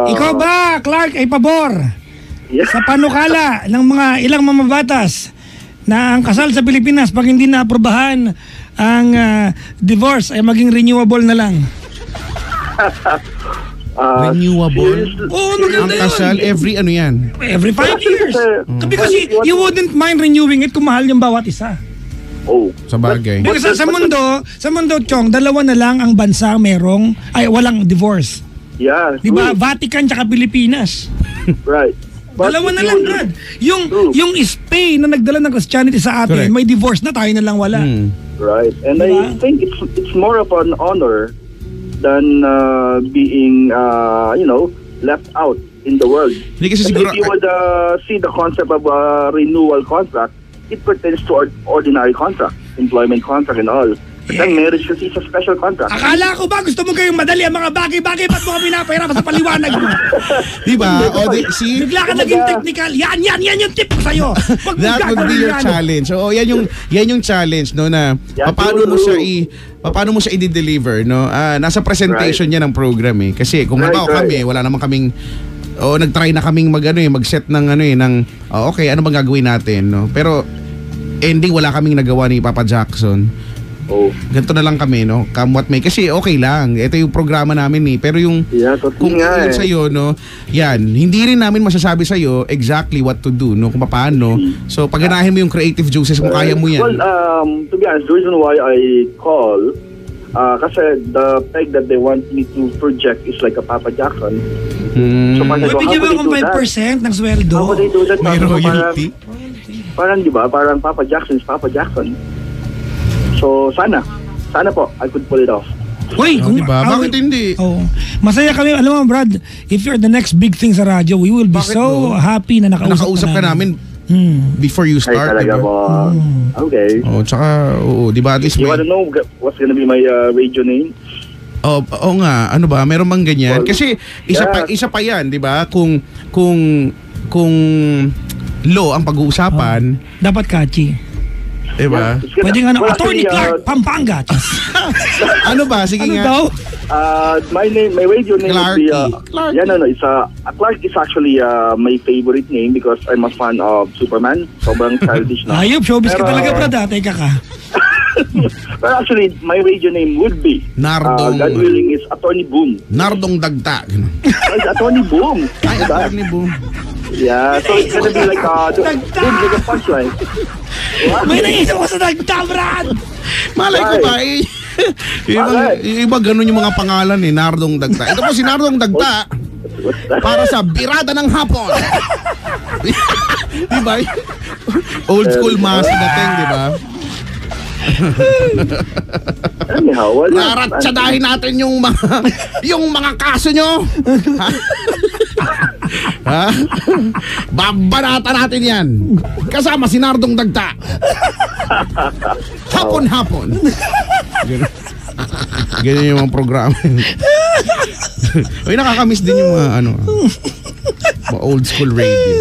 Ikaw ba, Clark, ay pabor Yeah. sa panukala ng mga ilang mamabatas na ang kasal sa Pilipinas pag hindi na-aprobahan ang divorce ay maging renewable na lang? Renewable? Oo, Ang maganda kasal, yun. every 5 years. Because you wouldn't mind renewing it kung mahal yung bawat isa. Oh. Sa bagay. Because sa mundo, Chong, 2 na lang ang bansa merong, walang divorce. Yeah. Diba? true. Vatican tsaka Pilipinas. Right. But 2 na if lang, you- Brad. True. Yung Spain na nagdala ng Christianity sa atin, Correct. may divorce na, tayo na lang wala. Right. And Diba? I think it's more of an honor than being left out in the world. Hindi kasi And siguro, if you would see the concept of a renewal contract, it pertains to ordinary contract, employment contract and all. But then marriage kasi is a special contract. Akala ko ba gusto mo kayong madali ang mga bagay-bagay, ba't mo kami napahirapan sa paliwanag mo? di ba? See? Bigla ka naging technical. Yan yung tip ko sa'yo. Wag mo That would be gagawin your yan. challenge. Oo, yan yung challenge, no, na Yeah, paano mo true. paano mo siya i-deliver, no? Nasa presentation niya ng program eh. Kasi kung halimbawa kami, wala naman kaming nag-try na kaming mag-set ng okay, ano bang gagawin natin, no? Pero ending wala kaming nagawa ni Papa Jackson. Oh. Ganito na lang kami, no? Come what may. Kasi okay lang. Ito yung programa namin eh. Pero yung kung yun sa'yo, no? Yan. Hindi rin namin masasabi sa'yo exactly what to do, no? Kung paano. So, pagganahin mo yung creative juices kung kaya mo yan. Well, to be honest, the reason why I call, kasi the peg that they want me to project is like a Papa Jackson. So, Ba't bigyan mo akong 5% ng sweldo? How would they do that? May royalty. Parang, di ba? Parang Papa Jackson is Papa Jackson. So, sana po, I could pull it off. Uy, Diba? Bakit hindi? Oh. Masaya kami. Alam mo, Brad, if you're the next big thing sa radyo, we will be Bakit so no? happy na nakausap ka namin before you Ay, start. talaga Diba? po. Okay. Tsaka, di ba at least You may... wanna know what's gonna be my radio name? Oo nga, ano ba? Meron bang ganyan? Kasi isa pa 'yan, 'di ba? Kung law ang pag-uusapan, dapat catchy. 'di ba? Pwedeng Attorney actually, Clark Pampanga. Ano ba? Sige Ano nga. daw? My radio name would be Clarky. yeah, no, it's Clark is actually my favorite name because I'm a fan of Superman. Sobrang childish na. Ayop, showbiz ka Pero, talaga, Brad. Teka ka. But actually, my radio name would be Nardong. God willing is Attorney Boom. Nardong Dagta. Ganun. It's Attorney Boom. Ay, Diba? attorney boom. Yeah, so it's gonna be like boom like a punchline. May naisip ko sa dagta, Brad. Malay ko ba eh. Yung iba ganun yung mga pangalan eh, Nardong Dagta. Ito po si Nardong Dagta para sa Birada ng Hapon. Di ba? Old school mas dating, di ba? Anyhow, wala. Naratsadahin natin yung mga kaso nyo. Ha? Babanata natin yan. Kasama si Nardong Dagta. Hapon-hapon. Ganyan yung mga programa. Uy, nakakamiss din yung mga mga old school radio.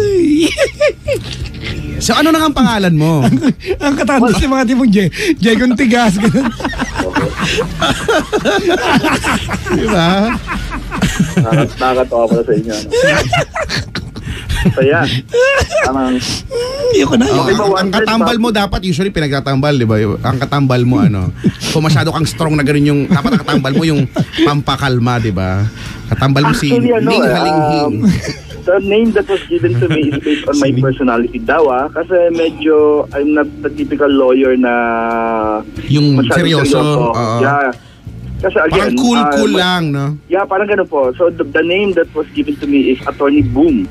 So ano na ang pangalan mo? Ang katandas ng mga tipong Jegon Tigas. Diba? Nakakatawa pala sa inyo. So yeah. Ayoko na. Ang katambal mo dapat usually pinagtatambal, di ba? Ang katambal mo kung masyado kang strong na ganun yung dapat ang katambal mo yung pampakalma, di ba? Katambal mo si Actually, Ning Halinghing. The name that was given to me is based on my personality daw kasi medyo I'm not the typical lawyer na Yung masyadong seryoso. Yeah. Kasi Parang again, cool lang, no? Yeah, parang ganun po. So the name that was given to me is Attorney Boom.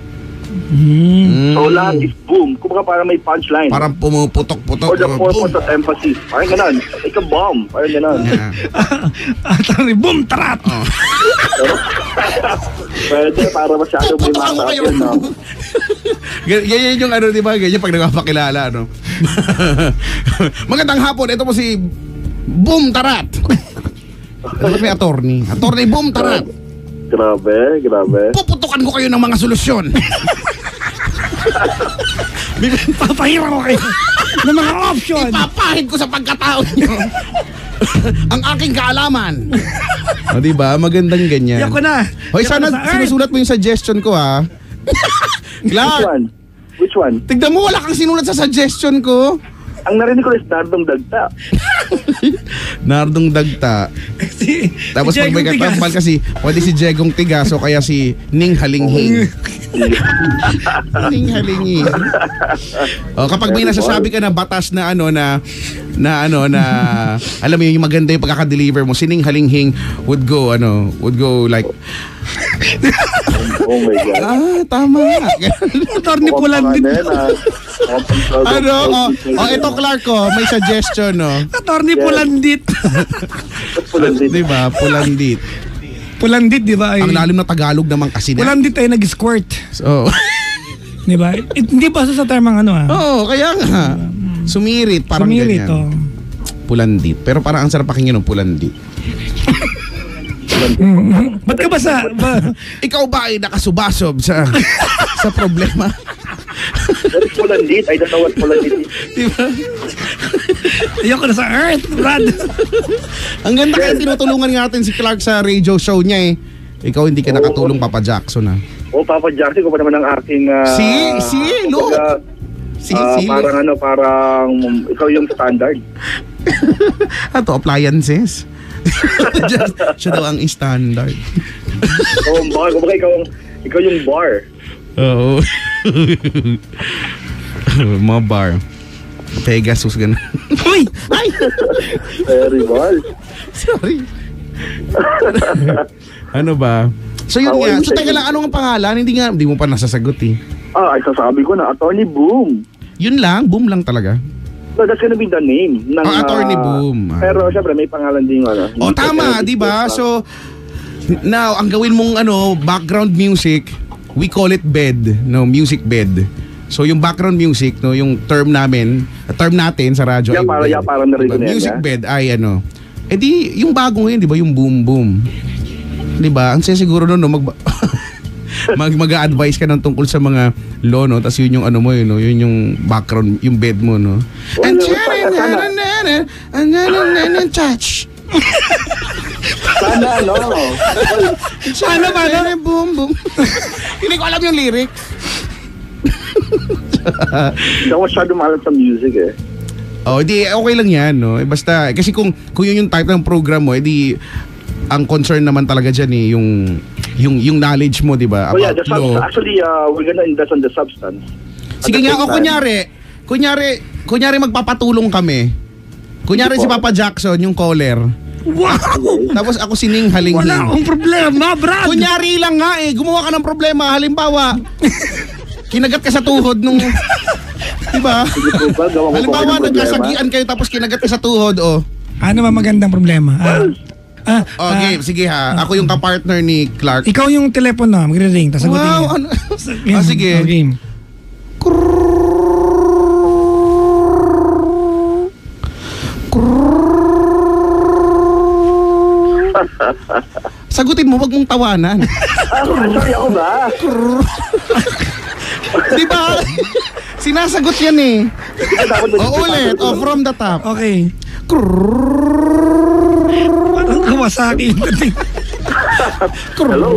So lahat is boom. Kumbaga parang may punchline. Parang pumuputok-putok. For the purpose of emphasis. Parang ganun. Like a bomb. Parang ganun. Attorney Boom Tarat. Pwede, para masyado may Puputokan mo masarap kayo. yun, no? Ganyan yung di ba? Ganyan pag nagpapakilala, Magandang hapon. Ito po si Boom Tarat. Dapat may attorney. Attorney Boom Tarat. Grabe. Puputukan ko kayo ng mga solusyon. Papahira ko kayo ng mga option. Ipapahid ko sa pagkatao nyo ang aking kaalaman. O diba? Magandang ganyan. Yako na. Hoy, sana sinusulat mo yung suggestion ko, ha? Clark! Which one? Tignan mo, wala kang sinulat sa suggestion ko. Ang narinig ko is Nardong Dagta. Nardong Dagta. Tapos pag may katambal kasi, pwede si Jegong Tigas o kaya si Ning Halinghing. Ning Halinghing. O, kapag may nasasabi ka na batas na alam mo yung maganda yung pagkaka-deliver mo, si Ning Halinghing would go like Oh my God. Tama. Attorney Pulandit. Ito Clark ko, may suggestion, no? Attorney Pulandit. Diba? Pulandit. Pulandit, di ba? Ang lalim na Tagalog naman kasi na. Pulandit ay nag-squirt. So, di ba? Hindi ba sa termang kaya nga. Sumirit, parang Sumirit, ganyan. Pulandit. Pero parang ang sarap pakinggan ng pulandit. Ba't ka ba Ikaw ba ay nakasubasob sa problema? What is Pulandit? I don't know what Pulandit is. Diba? Ayoko na sa Earth, Brad. Ang ganda kaya tinutulungan natin si Clark sa radio show niya eh. Ikaw hindi ka nakatulong, Papa Jackson, ha? Papa Jackson, ko pa naman ang aking... look. Parang ikaw yung standard. Ato, appliances. Siya daw ang standard. Kumbaga ikaw yung bar. Oo. Mga bar. Pegasus, gano'n. Uy! Ay! Very bar. Sorry. Ano ba? So yun nga. So teka lang, ano ang pangalan? Hindi mo pa nasasagot eh. Ay sasabi ko na, Attorney Boom. Yun lang? Boom lang talaga? No, that's gonna be the name ng Attorney Boom. Pero syempre may pangalan din tama, 'di ba? So now, ang gawin mong background music, we call it bed, music bed. So yung background music, yung term natin sa radyo para narinig na music bed ay di yung bago ngayon, 'di ba, yung boom boom. 'Di ba? Ang siguro mag-a-advise ka ng tungkol sa mga law, no? Tapos yun yung yun yung background, yung bed mo, no? And touch. Sana Sana boom boom. Hindi ko alam yung lyrics. Hindi ako masyado mahalat sa music eh. Di okay lang yan, no? Basta kasi kung yun yung type ng program mo, di ang concern naman talaga diyan yung knowledge mo, di ba? Actually, we're gonna invest on the substance. Sige nga, kunyari magpapatulong kami. Kunyari si Papa Jackson, yung caller. Wow! Tapos ako si Ning Halinghing. Wala akong problema, Brad! Kunyari lang nga gumawa ka ng problema. Halimbawa, kinagat ka sa tuhod nung... Diba? Halimbawa, nagkasagian kayo tapos kinagat ka sa tuhod, Ano ba magandang problema? Okay, sige ha. Ako yung kapartner ni Clark. Ikaw yung telepono, magre-ring, tapos sagutin niya. Wow, sige. Okay. Sagutin mo, wag mong tawanan. Sorry ako ba? Diba? Sinasagot yan eh. Ulit. From the top. Okay. Parang Kawasaki. Hello?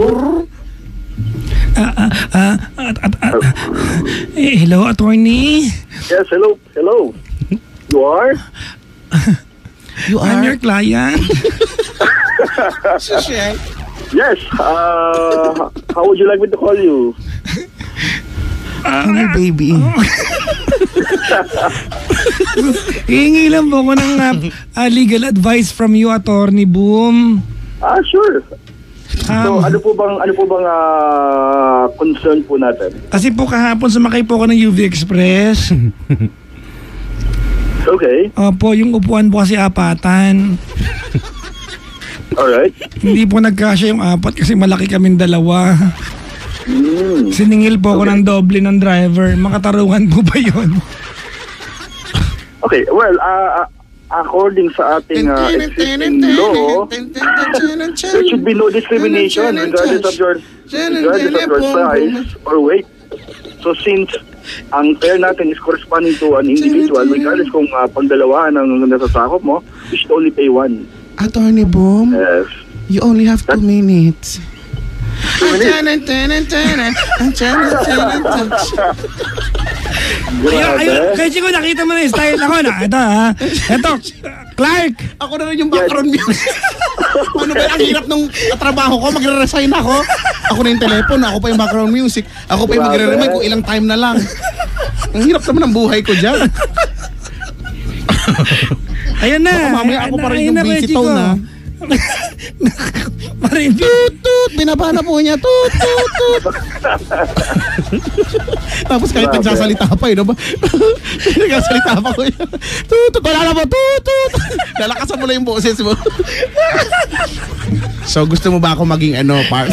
Hello, attorney. Yes, hello. You are? I'm your client. Yes. How would you like me to call you? Ano, baby? Hihingi lang po ko ng legal advice from you, Attorney Boom. Sure. So, ano po bang concern po natin? Kasi po kahapon sumakay po ako ng UV Express. Okay. Opo, yung upuan po kasi apatan. Alright. Hindi po nagkasya yung apat kasi malaki kaming dalawa. Siningil po ako ng doble ng driver. Makatarungan po ba yun? Okay, well, according sa ating existing law, there should be no discrimination regardless of your size or weight. So since ang fare natin is corresponding to an individual, regardless kung pangdalawa ang nasasakop mo, you should only pay one. Attorney Boom, Yes. you only have 2 minutes. 2 minutes. Ayun, kaya Chico, nakita mo na yung style ako na. Ito, Clark. Ako na rin yung background music. Ano ba, ang hirap nung trabaho ko, magre-resign ako. Ako na yung telepono, ako pa yung background music. Ako pa yung magre-remind kung ilang time na lang. Ang hirap naman ang buhay ko dyan. Ayun na. Baka mamaya ako pa rin yung busy tone na. Tut, binaba na po niya. Tut. Tapos kahit nagsasalita pa no ba? Nagsasalita pa ko yan. Tut, wala na po. Tut. Lalakasan mo lang yung boses mo. So gusto mo ba ako maging part?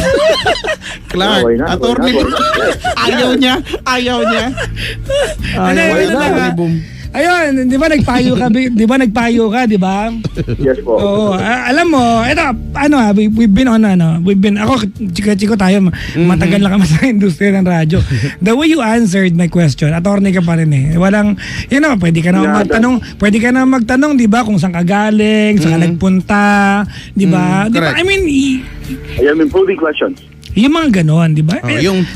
Clark, attorney. Ayaw niya. Ayun, di ba nagpayo ka, di ba? Yes po. Oo, alam mo, ito, we've been on, ako, chika-chiko tayo, matagal na kami sa industriya ng radyo. The way you answered my question, attorney ka pa rin eh. Walang, pwede ka na magtanong, di ba, kung saan ka galing, saan ka nagpunta, di ba? Di ba? I mean, I am improving questions. yung mga ganon, di ba?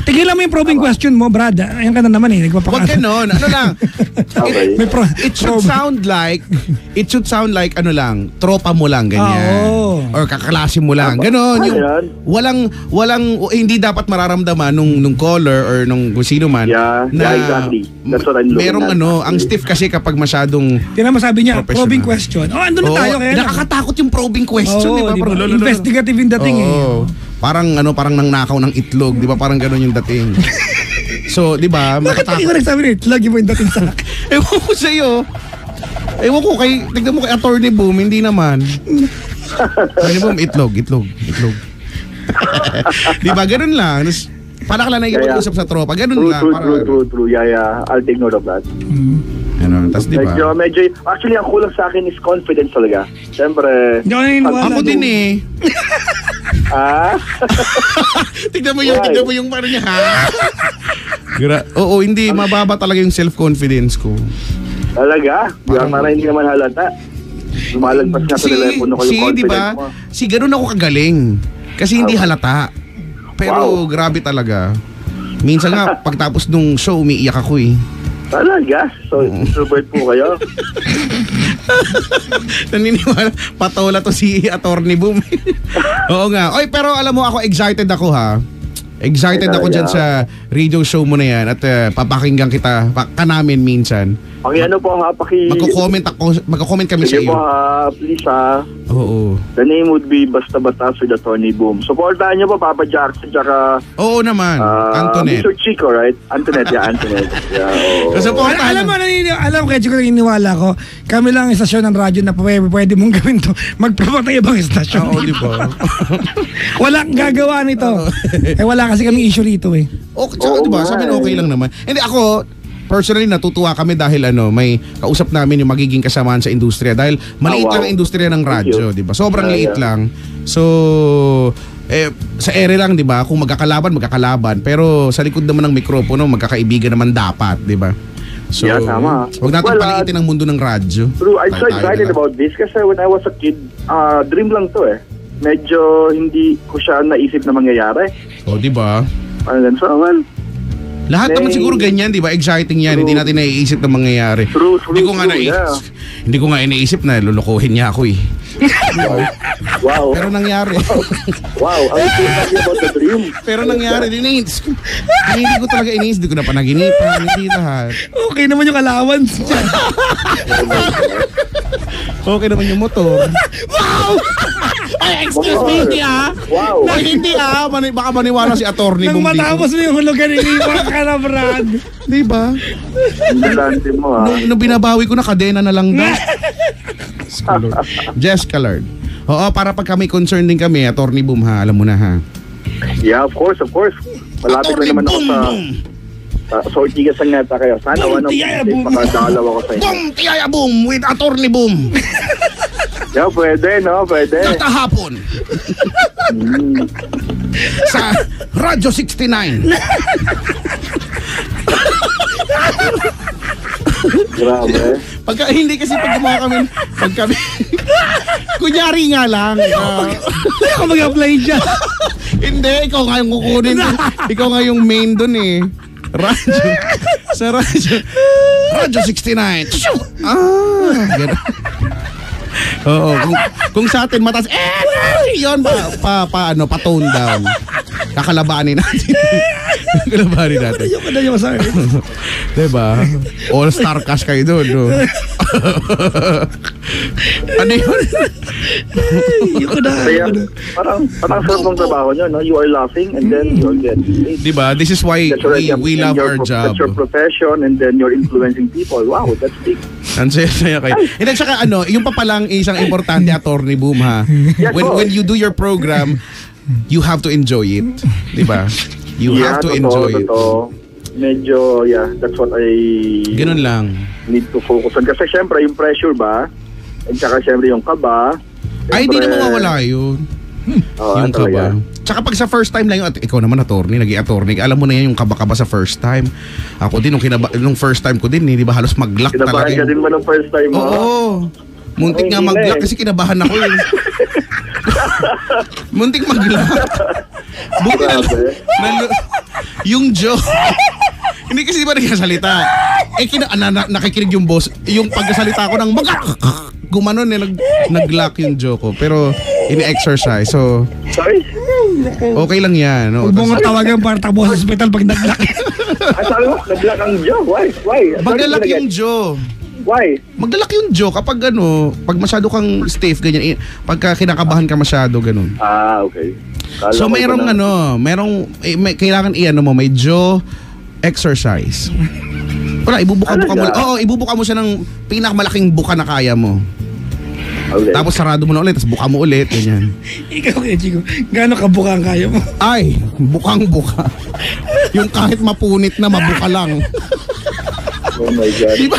Tigilan mo yung probing question mo, Brad. Ayan ka na naman eh. Huwag ganon. Ano lang. Okay. It should sound like, tropa mo lang, ganyan. Or kaklase mo lang. Ganon. Yung, hindi dapat mararamdaman nung caller or nung sino man. Yeah, exactly. That's what I'm looking at. Ang stiff kasi kapag masyadong Tinan mo sabi niya, probing question. Andun na tayo. Nakakatakot yung probing question. Diba? Investigative yung dating eh. Parang nangnakaw ng itlog, 'di ba? Parang gano'n yung dating. So, 'di ba? Bakit hindi ko nagsabi ng itlog yung dating sa akin? Ewan ko sa iyo. Ewan ko tignan mo kay Attorney Boom, hindi naman. Attorney Boom, itlog. 'Di ba? Gano'n lang. Para ka lang nakikipag-usap sa tropa. Gano'n lang. True. Yeah. I'll take note of that. Tas 'di ba? Medyo, actually, ang kulang sa akin is confidence talaga. Siyempre, ako din eh. Tignan mo yung parang niya, ha? Oo, hindi. Mababa talaga yung self-confidence ko. Talaga? Parang hindi naman halata. Lumalagpas nga sa telepono ko yung confidence mo. Ganun ako kagaling. Kasi hindi halata. Pero grabe talaga. Minsan nga, pagtapos nung show, umiiyak ako eh. Talaga? So, introvert po kayo? Naniniwala, patola to si Attorney Boom. Oo nga. Oy, pero alam mo, ako excited ako ha. Excited ako dyan sa radio show mo na yan at papakinggan kita ka namin minsan. Magko-comment kami sa iyo. Sige po ha, please ha. Oo. The name would be Basta Batas with Attorney Boom. Supportahan niyo po Papa Jackson tsaka oo naman, Antoinette. Mr. Chico, right? Antoinette. Yeah, Alam mo, kaya Chico, naniniwala ko, kami lang ang istasyon ng radyo na pwede mong gawin to. Mag-promote ng ibang istasyon. Oo, di ba? Walang gagawa nito. Wala kasi kami issue rito eh. Okay, tsaka diba, sabi na okay lang naman. Hindi ako, personally natutuwa kami dahil may kausap namin yung magiging kasamaan sa industriya dahil maliit lang ang industriya ng radyo, di ba? Sobrang liit lang. So, sa ere lang, di ba? Kung magkakalaban, pero sa likod naman ng mikropono, magkakaibigan naman dapat, di ba? So, tama. Huwag natin paliitin ang mundo ng radyo. True, I'm so excited about this kasi when I was a kid, dream lang to eh. Medyo hindi ko siya naisip na mangyayari. Di ba? Lahat naman siguro ganyan, di ba? Exciting yan. True. Hindi natin naiisip na mangyayari. Hindi ko nga iniisip na lulukuhin niya ako eh. Wow. Pero nangyari. Wow. I'm so happy about the dream. Pero nangyari din eh. Hindi ko talaga iniisip. Hindi ko na panaginipan. Hindi lahat. Okay naman yung allowance dyan. Okay naman yung motor. Wow! Ay, excuse me, hindi Wow. Hindi baka maniwala si Attorney Boom. Nang matapos mo yung hulugan, iniwan ka na, Brad. Di ba? Importante mo Nung binabawi ko na, kadena na lang daw. Jessica Lard. Oo, para pag kami concerned din kami, Attorney Boom ha, alam mo na ha. Yeah, of course. Malapit na naman ako sa Ortigas ang ngata kayo. Sana makadalaw ako sa inyo. Boom! Tiyaya Boom with Attorney Boom! Yeah, pwede. Katahapon. Sa Radyo 69. Grabe. Pagka, hindi kasi pag gumawa kami, pag kami, kunyari nga lang. Hindi ako mag-apply dyan. Hindi, ikaw nga yung kukunin. Ikaw nga yung main dun eh. Radyo. Sa radyo. Radyo 69. Gano'n. Oo, kung sa atin mataas, yun pa-tone down. Kakalabanin natin. Kakalabanin natin. Yung sa akin. Diba? All-star cash kayo doon, no? Ano yun? Kaya, parang sarap ng trabaho nyo, no? You are laughing and then you're getting paid. Diba? This is why we love our job. That's your profession and then you're influencing people. Wow, that's big. Ang saya kayo. And then saka yung pa palang isang importante, Attorney Boom, ha? When you do your program, you have to enjoy it. Diba? You have to enjoy it. Medyo, that's what I Ganun lang. need to focus on. Kasi syempre, yung pressure ba? At saka syempre yung kaba. Ay, di na mawawala yun. Yung kaba. Tsaka pag sa first time lang, ikaw naman attorney, naging attorney, alam mo na yan yung kaba-kaba sa first time. Ako din, nung first time ko din, di ba halos mag-lock talaga. Kinabahan ka din ba nung first time mo? Oo. Muntik nga mag-lock kasi kinabahan ako eh. Muntik mag-lock. Buti na yung joke. Hindi kasi di ba nagsasalita? Nakikinig yung boss. Yung pagkasalita ko ng gumanon eh, nag-lock yung joke ko. Pero ini-exercise. So, Sorry? okay lang yan. No? Huwag mo nga tawagan para takbo sa hospital pag nag-lock. Sabi mo, nag-lock ang Joe. Why? Maglalak yung Joe. Why? Maglalak yung Joe kapag pag masyado kang stiff, ganyan. Pagka kinakabahan ka masyado, ganun. Okay. So mayroong kailangan may jaw exercise. Wala, ibubuka-buka mo. Oo, ibubuka mo siya ng pinakamalaking buka na kaya mo. Okay. Tapos sarado mo na ulit, tapos buka mo ulit, ganyan. Ikaw kaya, Chico, gaano kabuka ang kaya mo? Ay, bukang-buka. Yung kahit mapunit na, mabuka lang. Oh my God. Diba?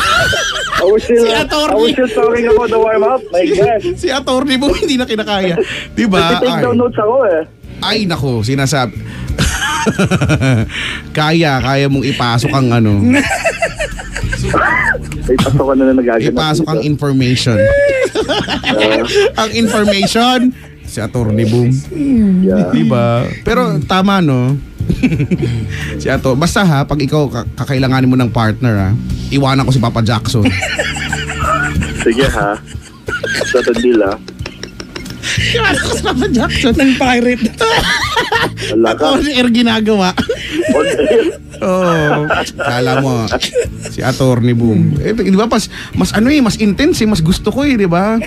I was still talking about the warm-up. My God. Si attorney mo hindi na kinakaya. Diba? Take down notes ako eh. Ay, nako, sinasabi. Kaya mong ipasok ang May pasok ka na nagaganap. ipasok ang information. Ang information, si Attorney Boom. Yeah. Diba? Pero tama, no? Si Ato, basta ha, pag ikaw kakailanganin mo ng partner ha, iwanan ko si Papa Jackson. Sige ha. Sa deal ha. Iwanan ko si Papa Jackson. Ng pirate. Wala ka. Ako si ginagawa. On air. Oo. Kala mo, si Attorney Boom. Di ba, mas mas intense mas gusto ko di ba?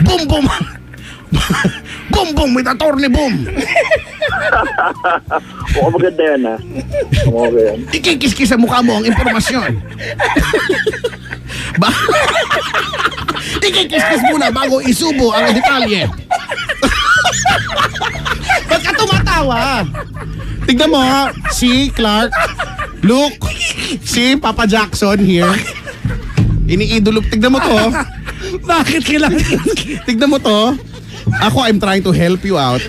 Boom, boom! Boom, boom with Attorney Boom! Mukhang maganda yan ha. Okay yan. Ikikis-kis sa mukha mo ang impormasyon. Ikikis-kis muna bago isubo ang detalye. Ba't ka tumatawa? Tignan mo, si Clark, look, si Papa Jackson here. Iniidolo. Tignan mo to. Bakit kailangan? Tignan mo to. Ako, I'm trying to help you out.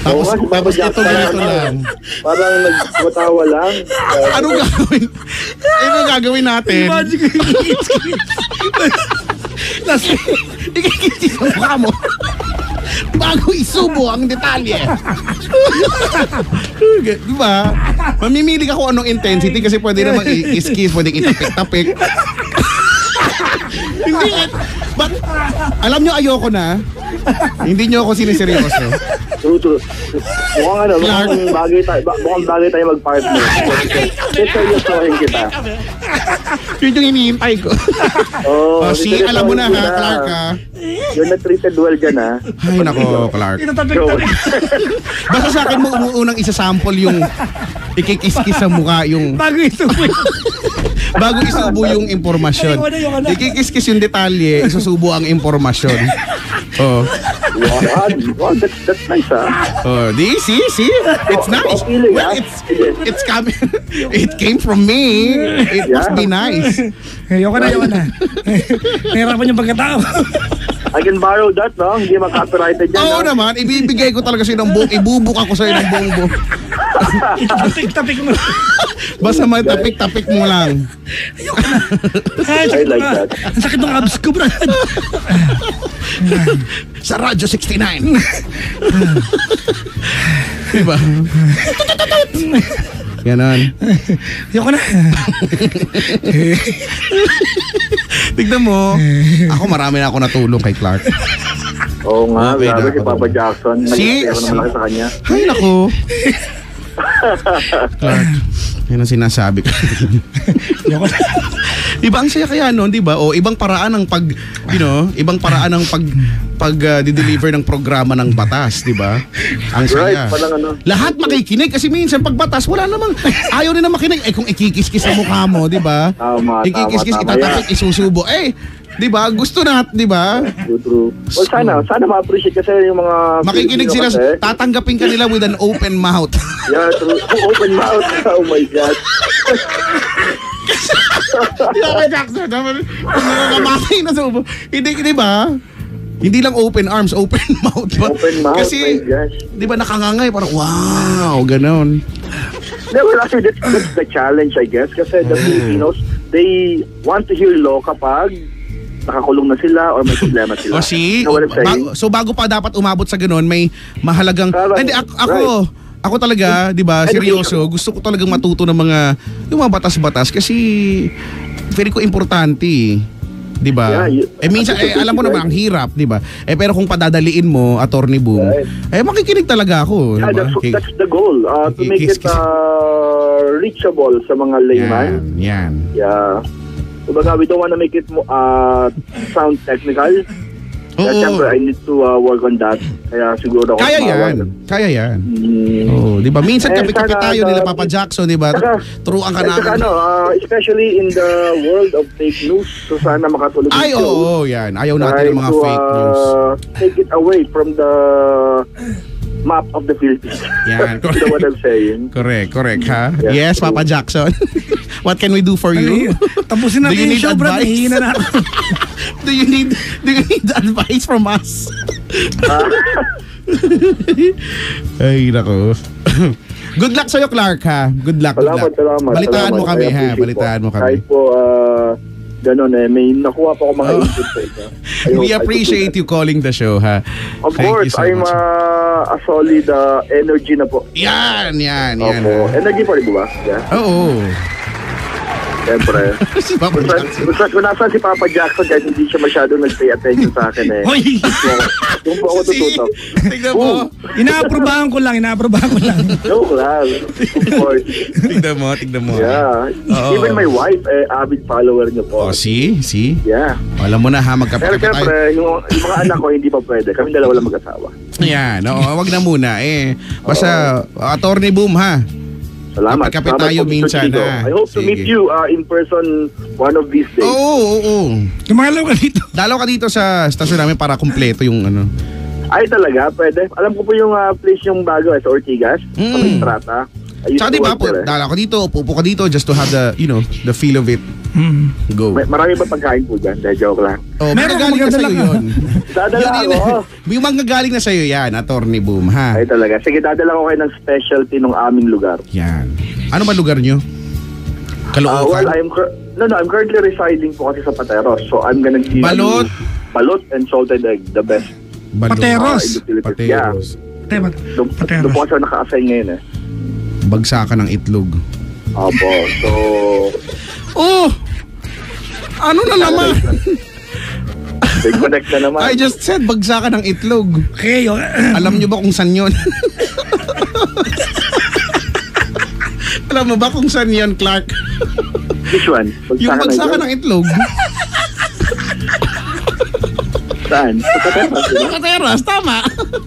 Tapos ito ganito lang. Parang nagmatawa lang. Anong gagawin? Anong gagawin natin? Imagine ko yung Ikikisi sa mukha mo. Bago isubo ang detalye. Diba? Mamimili ka kung anong intensity kasi pwede namang i-skis, pwede itapik-tapik. Hindi. But, alam nyo, ayoko na. Hindi nyo ako siniseryoso. True. Mukhang bagay tayo mag-partner. Seryosohin kita. Yun yung hinihintay ko. See, alam mo na ha, Clark ha. You're not treated well dyan ha. Ay nako, Clark. Itatapik-tapik. Basta sa akin mo umuunang isa-sample yung ikikis-kis sa mukha yung Bago isubo. bago isubo yung impormasyon. Ikikis-kis yung detalye, isusubo ang impormasyon. Oh. Wow, that's nice ha. Oh, see? It's nice. Well, it's coming. It came from me. It must be nice. Ayoko na. Nahirapan yung pagkatao. I can borrow that, no? Hindi maka-copyrighted yan. Oo naman, ibibigay ko talaga sa'yo ng buong, ibubuk ako sa'yo ng buong. Itapik mo. Basta matapik-tapik mo lang. Ayoko na. Ay, I like that. Ang sakit ng abs ko, Brad. Sa Radyo 69. Diba? Ganon. Ayoko na. Tignan mo. Ako marami na ako natulong kay Clark. Oo nga, Okay grabe na si ako. Papa Jackson. Nag-iisip ako na malaki sa kanya. Ay, nako. Clark. Yan ang sinasabi ko. Ayoko na. Diba ang saya kaya noon, diba? O ibang paraan ng ibang paraan ng deliver ng programa ng batas, diba? Ang saya. Right, parang ano. Lahat makikinig kasi minsan pag batas, wala namang, ayaw nila makinig. Eh kung ikikis-kis sa mukha mo, diba? Tama, Ikikis-kis, tama, itatapik, isusubo. Eh, diba? Gusto na, diba? True. Well, sana ma-appreciate kasi yung mga... Makikinig sila, Filipino kasi. tatanggapin ka nila with an open mouth. Yeah, true. Open mouth. Oh my God. Kaya Jackson, nakamatay na sa ubo. Hindi, di ba? Hindi lang open arms, open mouth. Open mouth, Kasi, my gosh. di ba nakangangay, parang wow, ganon. No, well, actually, that's the challenge, I guess. Kasi the Filipinos, they want to hear law kapag nakakulong na sila or may problema sila. O si, You know what I'm saying? so bago pa dapat umabot sa ganon, may mahalagang, Correct. hindi, ako talaga, di ba, seryoso, gusto ko talagang matuto ng yung mga batas-batas kasi very ko importante, di ba? Yeah, Minsan, alam mo naman, ang hirap, di ba? Pero kung padadaliin mo, Attorney Boom, makikinig talaga ako. Yeah, diba? that's the goal. To make it reachable sa mga layman. Yan. Yeah. Kumbaga, we don't want to make it sound technical. Kaya siyempre, I need to work on that. Kaya siguro ako... Kaya yan. Oh, di ba? Minsan kape-kape tayo nila Papa Jackson, di ba? Turuan ka namin. Especially in the world of fake news, so sana makatulog Ay, oo, yan. Ayaw natin ng mga fake news. Take it away from the map of the Philippines. Yan, You know what I'm saying? Correct, ha? Yeah, Yes, Papa Jackson. What can we do for you? Tapusin Do you natin yung need show, Brad. advice? Hihina na ako. Do you need advice from us? Ay, nako. Good luck sa'yo, Clark, ha? Good luck. Salamat. Balitaan mo kami, ha? Balitaan mo kami. Kahit po, ganun may nakuha po ako mga input sa ito. We appreciate you calling the show, ha? Of Thank course, you so I'm much. a solid energy na po. Yan. Opo. Energy pa rin ba? Yeah. Oo. Siyempre. Si Papa Jackson. Kung nasaan si Papa Jackson, kahit hindi siya masyadong nag-pay attention sa akin Hoy! Doon po ako tututok. Tignan mo. Inaaprobahan ko lang. Joke lang. Of course. Tignan mo. Yeah. Oo. Even my wife, avid follower niyo po. Oh, see? Yeah. Alam mo na, ha? Pero Magkape tayo. siyempre, yung mga anak ko hindi pa pwede. Kami dalawa lang mag-asawa. Yan. Oo, wag na muna. Basta, Attorney Boom, ha? Salamat. Kape Salamat tayo po, Mr. minsan, Chico. ha? I hope to meet Sige. you in person one of these days. Oo. Lumalaw ka dito. Dalaw ka dito sa stasyon namin para kumpleto yung ano. Ay talaga, pwede. Alam ko po yung place yung bago sa Ortigas, sa Mistrata. Tsaka diba, dalaw ka dito, upo ka dito just to have the, the feel of it. Go. Marami ba pagkain po dyan? Dahil joke lang. Oh, Meron magagaling na magdadala sa'yo ka. yun. Dadala ako. Yung magagaling na sa'yo yan, Attorney Boom, ha? Ay talaga. Sige, dadala ko kayo ng specialty ng aming lugar. Yan. Ano ba lugar nyo? Caloocan? Well, I'm currently residing po kasi sa Pateros. So I'm gonna give Balot? you balot and salted egg, the best. Pateros. In the Philippines. Yeah. Doon Pateros. po kasi naka-assign ngayon eh. Bagsakan ng itlog. Opo. So, Oh! Ano na naman? they connect na naman. I just said bagsakan ng itlog. Okay. Alam nyo ba kung saan yun? Alam mo ba kung saan yun, Clark? Which one? Yung bagsakan ng itlog. Saan? Sa Pateros. Pateras, tama.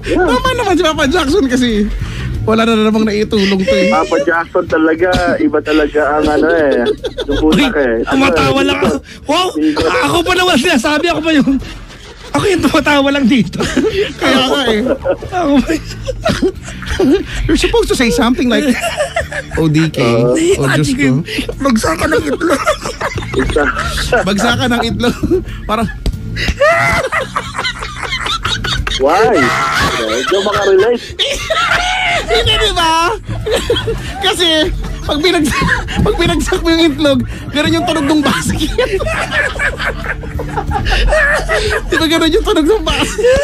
Tama naman si Papa Jackson kasi wala na namang naitulong to eh. Papa Jackson talaga, iba talaga ang yung butak eh. Tumatawa lang ako. Wow! Ako pa naman sinasabi. Ako yung tumatawa lang dito. Kaya nga eh. Ako ba? You're supposed to say something like, ODK. O Diyos ko. Bagsakan ng itlog. Bagsakan ng itlog. Parang, Why? Hindi makarelate. hindi ba? Kasi, pag binagsak mo yung itlog, gano'n yung tunog ng basket. Di ba gano'n yung tunog ng basket?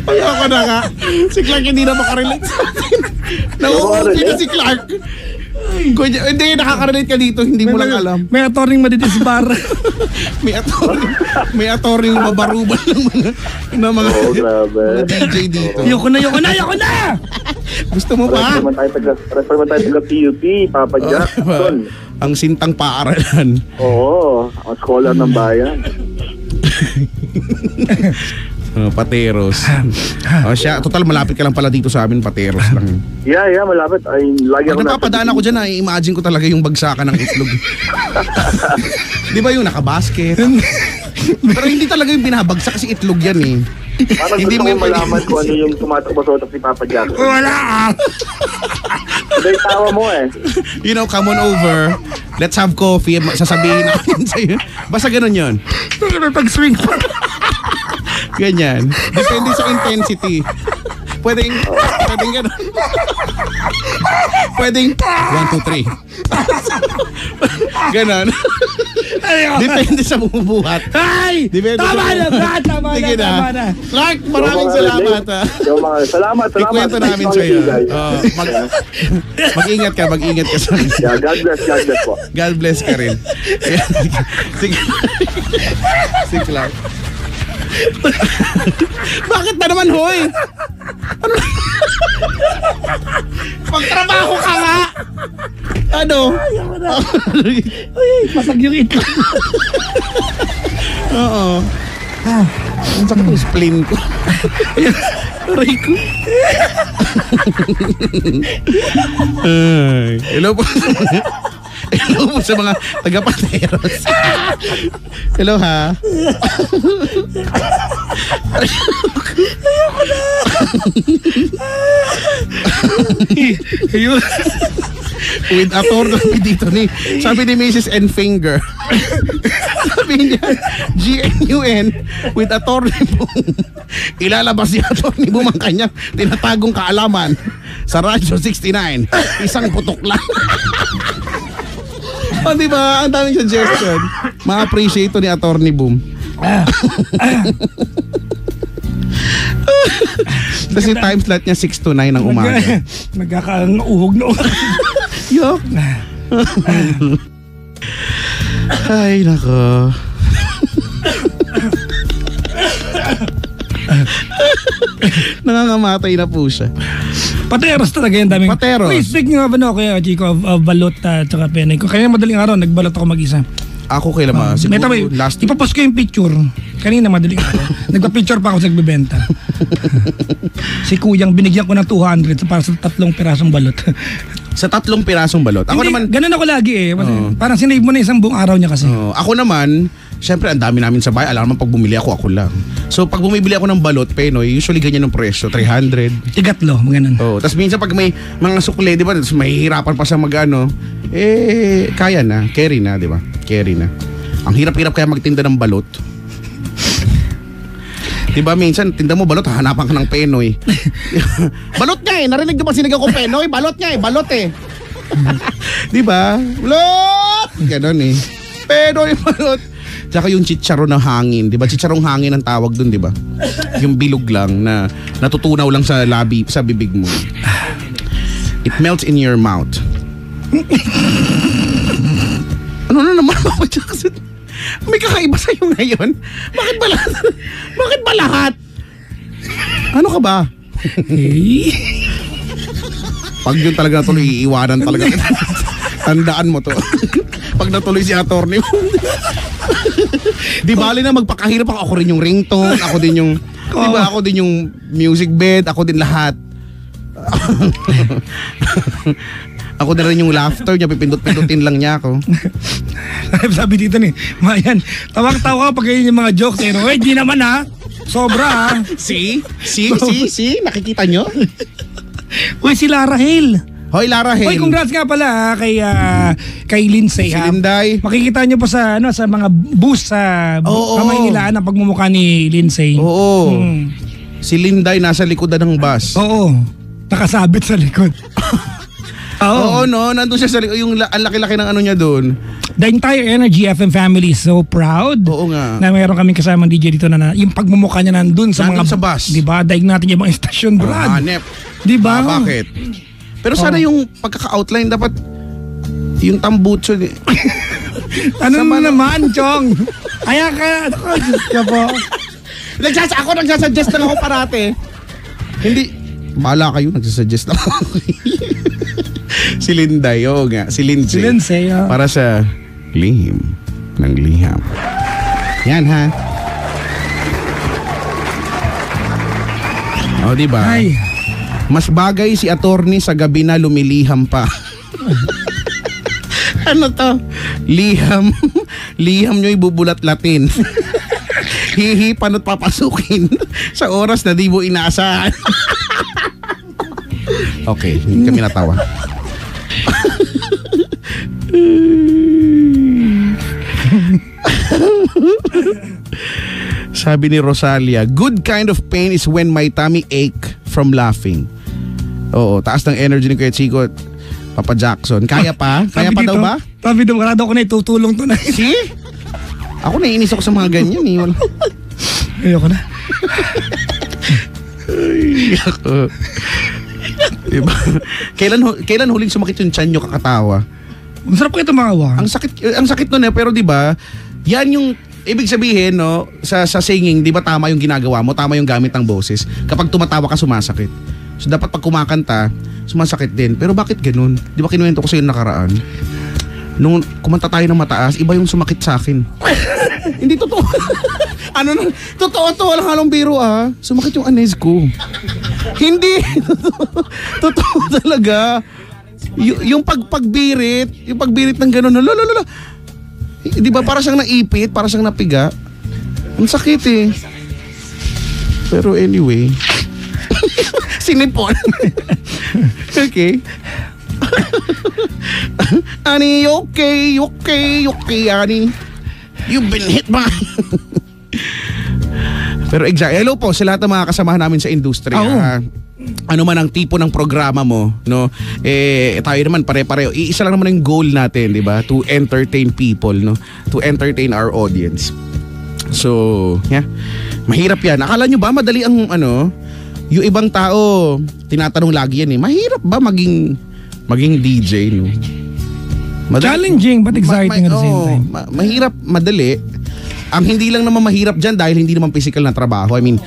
Ayoko na nga. Si Clark hindi na makarelate sa atin. Nauuwi na si Clark. Hindi, nakaka-relate ka dito. Hindi mo lang alam. May attorney madidisbar. May attorney mabarubal ng mga DJ dito. Ayoko na! Gusto mo pa? Refer man tayo taga PUP, Papa Jack. Ang sintang paaralan. Oo, ang scholar ng bayan. Pateros. Siya, total malapit ka lang pala dito sa amin, Pateros lang. Yeah, malapit. Ay, lagi Pag napapadaan ako dyan, imagine ko talaga yung bagsakan ng itlog. Di ba yung nakabasket? Pero hindi talaga yung binabagsak kasi itlog yan eh. Parang hindi gusto mo mo malaman kung ano yung tumatakbo sa utak si Papa Jack. Wala! Hindi, tawa mo eh. You know, come on over. Let's have coffee. Sasabihin natin sa'yo. Basta ganun yun. Pag-swing pa. Ganyan. Depende sa intensity. Pwedeng gano'n. Pwedeng 1, 2, 3. Gano'n. Depende sa bumubuhat. Ay! Tama na. Clark, maraming salamat ha. Salamat. Ikwento namin sa'yo. Mag-ingat ka sa akin. Yeah, God bless po. God bless ka rin. Si Clark. Bakit na naman, hoy? Ano? Pagtrabaho ka nga! Ano? Masag yung itlog. Oo. Ang sakit yung spleen ko. Aray ko. Hello po. Hello po sa mga taga-Pateros. Hello ha. Ayoko na. With attorney dito ni. Sabi ni Mrs. Enfinger. Sabi niya, GNUN with attorney Boom. Ilalabas si attorney Boom ang kanyang tinatagong kaalaman sa Radyo 69. Isang putok lang. O diba? Ang daming suggestion. Ma-appreciate ito ni attorney Boom. Kasi time slot niya 6 to 9 ng umaga. Nagkakauhog na uhog. Yup. Ay, nako. Nangangamatay na po siya. Pateros talaga yung daming. Pateros. Wait, speaking of Kuya Chico, of balot at saka penay ko. Kaya madaling araw, nagbalot ako mag-isa. Ako kailan siguro last week. Ipapost ko yung picture. Kanina madaling araw. Nagpa-picture pa ako sa nagbebenta. Si Kuyang binigyan ko ng 200 para sa 3 pirasong balot. Sa 3 pirasong balot. Ako naman, ganun ako lagi eh. Parang sinave mo na isang buong araw niya kasi. Ako naman, syempre ang dami namin sa bahay. Alam naman pag bumili ako lang. So pag bumibili ako ng balot, Penoy, usually ganyan yung presyo, 300. Tigatlo, ganun. Tapos minsan pag may mga sukle, di ba, tapos mahihirapan pa sa magano, kaya na, carry na, di ba? Carry na. Ang hirap-hirap kaya magtinda ng balot. Di ba minsan, tinda mo balot, hahanapan ka ng Penoy. Balot nga eh, narinig mo ba sinigaw ko Penoy? Balot nga eh, balot eh. Di ba? Balot! Ganon eh. Penoy, balot. Tsaka yung chicharon ng hangin, di ba? Chicharong hangin ang tawag dun, di ba? Yung bilog lang na natutunaw lang sa labi, sa bibig mo. It melts in your mouth. Ano na naman? May kakaiba sa'yo ngayon? Bakit ba lahat? Bakit ba lahat? Ano ka ba? Pag yun talaga natuloy, iiwanan talaga. Tandaan mo to. Pag natuloy si attorney mo. Di bali na magpakahirap ako rin yung ringtone, ako din yung, di ba, ako din yung music bed, ako din lahat. Ako na rin yung laughter niya, pipindot-pindutin lang niya ako. Sabi dito ni Mayan, tawag-tawa ka pag ganyan yung mga jokes eh. Wait, di naman ha. Sobra ha. See? Nakikita nyo? Uy, si Lara Hale. Hoy, Lara Hale. Hoy, congrats nga pala kay Lindsay. Si Linday. Makikita nyo po sa mga booth sa Kamaynilaan ang pagmumukha ni Lindsay. Oo. Si Linday nasa likodan ng bus. Oo. Nakasabit sa likod. Oo, no, nandun siya sa yung ang laki-laki ng ano niya doon. The entire Energy FM family is so proud. Oo nga. Na mayroon kaming kasamang DJ dito na yung pagmumukha niya nandun sa Nandun mga sa bus. Di ba? Daig natin yung mga istasyon, Brad. Hanep. Di ba? Bakit? Pero sana yung pagkaka-outline dapat yung tambutso. Ano naman, Chong? Kaya ka po. Ako nagsasuggest lang ako parate. Hindi. Bahala kayo, nagsasuggest lang ako. Si Linday, oo nga. Si Lindsay. Si Lindsay, para sa lihim ng liham. Yan, ha? O, diba? Ay. Mas bagay si attorney sa gabi na lumiliham pa. Ano to? Liham. Liham nyo'y bubulat-latin. Hihipan at papasukin sa oras na di mo inaasahan. Okay, hindi kami natawa. Sabi ni Rosalia, good kind of pain is when my tummy ache from laughing. Oo, taas ng energy ni Kuya Chico at Papa Jackson. Kaya pa? Kaya pa daw ba? Sabi dito, karado ko na itutulong to na. See? Ako naiinis ako sa mga ganyan eh. Ayoko na. Diba? Kailan huling sumakit yung tiyan nyo kakatawa? Ang sarap kayo tumawa. Ang sakit nun eh, pero 'di ba? Yan yung ibig sabihin, no, sa singing, 'di ba tama yung ginagawa mo, tama yung gamit ng boses. Kapag tumatawa ka, sumasakit. So dapat pag kumakanta, sumasakit din. Pero bakit ganun? 'Di ba kinuwento ko sa iyo nakaraan? Nung kumanta tayo ng mataas, iba yung sumakit sa akin. Hindi totoo. Totoo to, walang halong biro ah. Sumakit yung anez ko. Hindi. Totoo talaga. Yung pagbirit ng gano'n, lala. Di ba para siyang naipit, para siyang napiga. Ang sakit eh. Pero anyway. Sinipon. Okay. Ani, okay, Ani. You've been hit ba? Pero exactly. Hello po sa lahat ng mga kasamahan namin sa industriya. Ano man ang tipo ng programa mo, no? Tayo naman pare-pareho. Iisa lang naman yung goal natin, 'di ba? To entertain people, no? To entertain our audience. So, yeah. Mahirap 'yan. Akala nyo ba madali ang yung ibang tao, tinatanong lagi yan eh. Mahirap ba maging DJ, no? Challenging but exciting at the same time. Mahirap, madali. Ang hindi lang naman mahirap dyan dahil hindi naman physical na trabaho. I mean,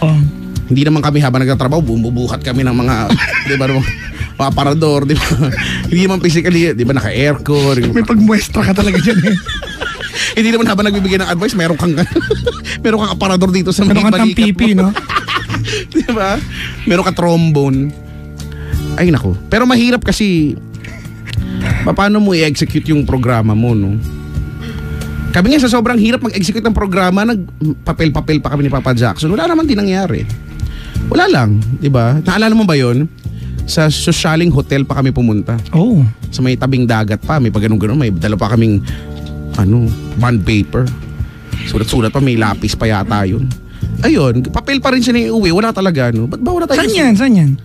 hindi naman kami habang nagtatrabaho, bumubuhat kami ng mga, di ba, mga aparador, di ba? Hindi naman physically, di ba, naka-aircon. May pagmuestra ka talaga dyan eh. Hindi naman habang nagbibigay ng advice, meron kang aparador dito sa meron kang pipi, no? Di ba? Meron ka trombone. Ay, naku. Pero mahirap kasi, paano mo i-execute yung programa mo, no? Kami nga sa sobrang hirap mag-execute ng programa, nagpapel-papel pa kami ni Papa Jackson. Wala naman din nangyari. Wala lang, di ba? Naalala mo ba yon? Sa Socialing Hotel pa kami pumunta. Oh. Sa may tabing dagat pa, may pag-ganun-ganun, may dala pa kaming, bond paper. Sulat-sulat pa, may lapis pa yata yun. Ayun, papel pa rin siya na iuwi. Wala talaga, no? Ba't ba wala tayo? Saan yan?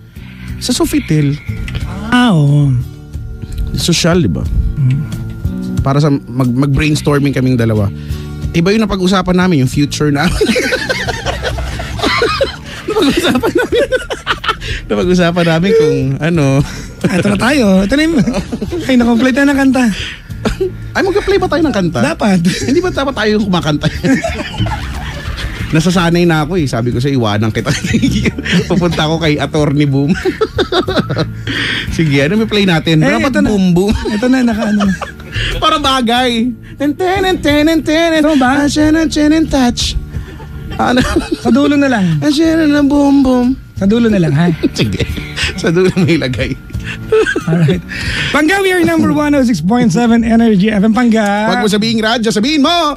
Sa Sofitel. Oo. Social, di ba? Para sa mag-brainstorming kaming dalawa. Iba yung napag-usapan namin, yung future namin. Napag-usapan namin kung ano. Ito na tayo. Ito na yung, ay, na-complete na ng kanta. Ay, mag-play ba tayo ng kanta? Dapat. Hindi ba dapat tayo yung kumakanta? Nasasanay na ako eh. Sabi ko sa iwanan kita. Pupunta ako kay Attorney Boom. Sige, may play natin? Dapat boom boom. Ito na, naka-ano. Para bagay. Ito ba? Touch. Sa dulo na lang. Boom boom. Sa dulo na lang, ha? Sige. Sa dulo may lagay. Alright. Pangga, we are number 106.7 Energy FM. Pangga. Huwag mo sabihin radyo, sabihin mo.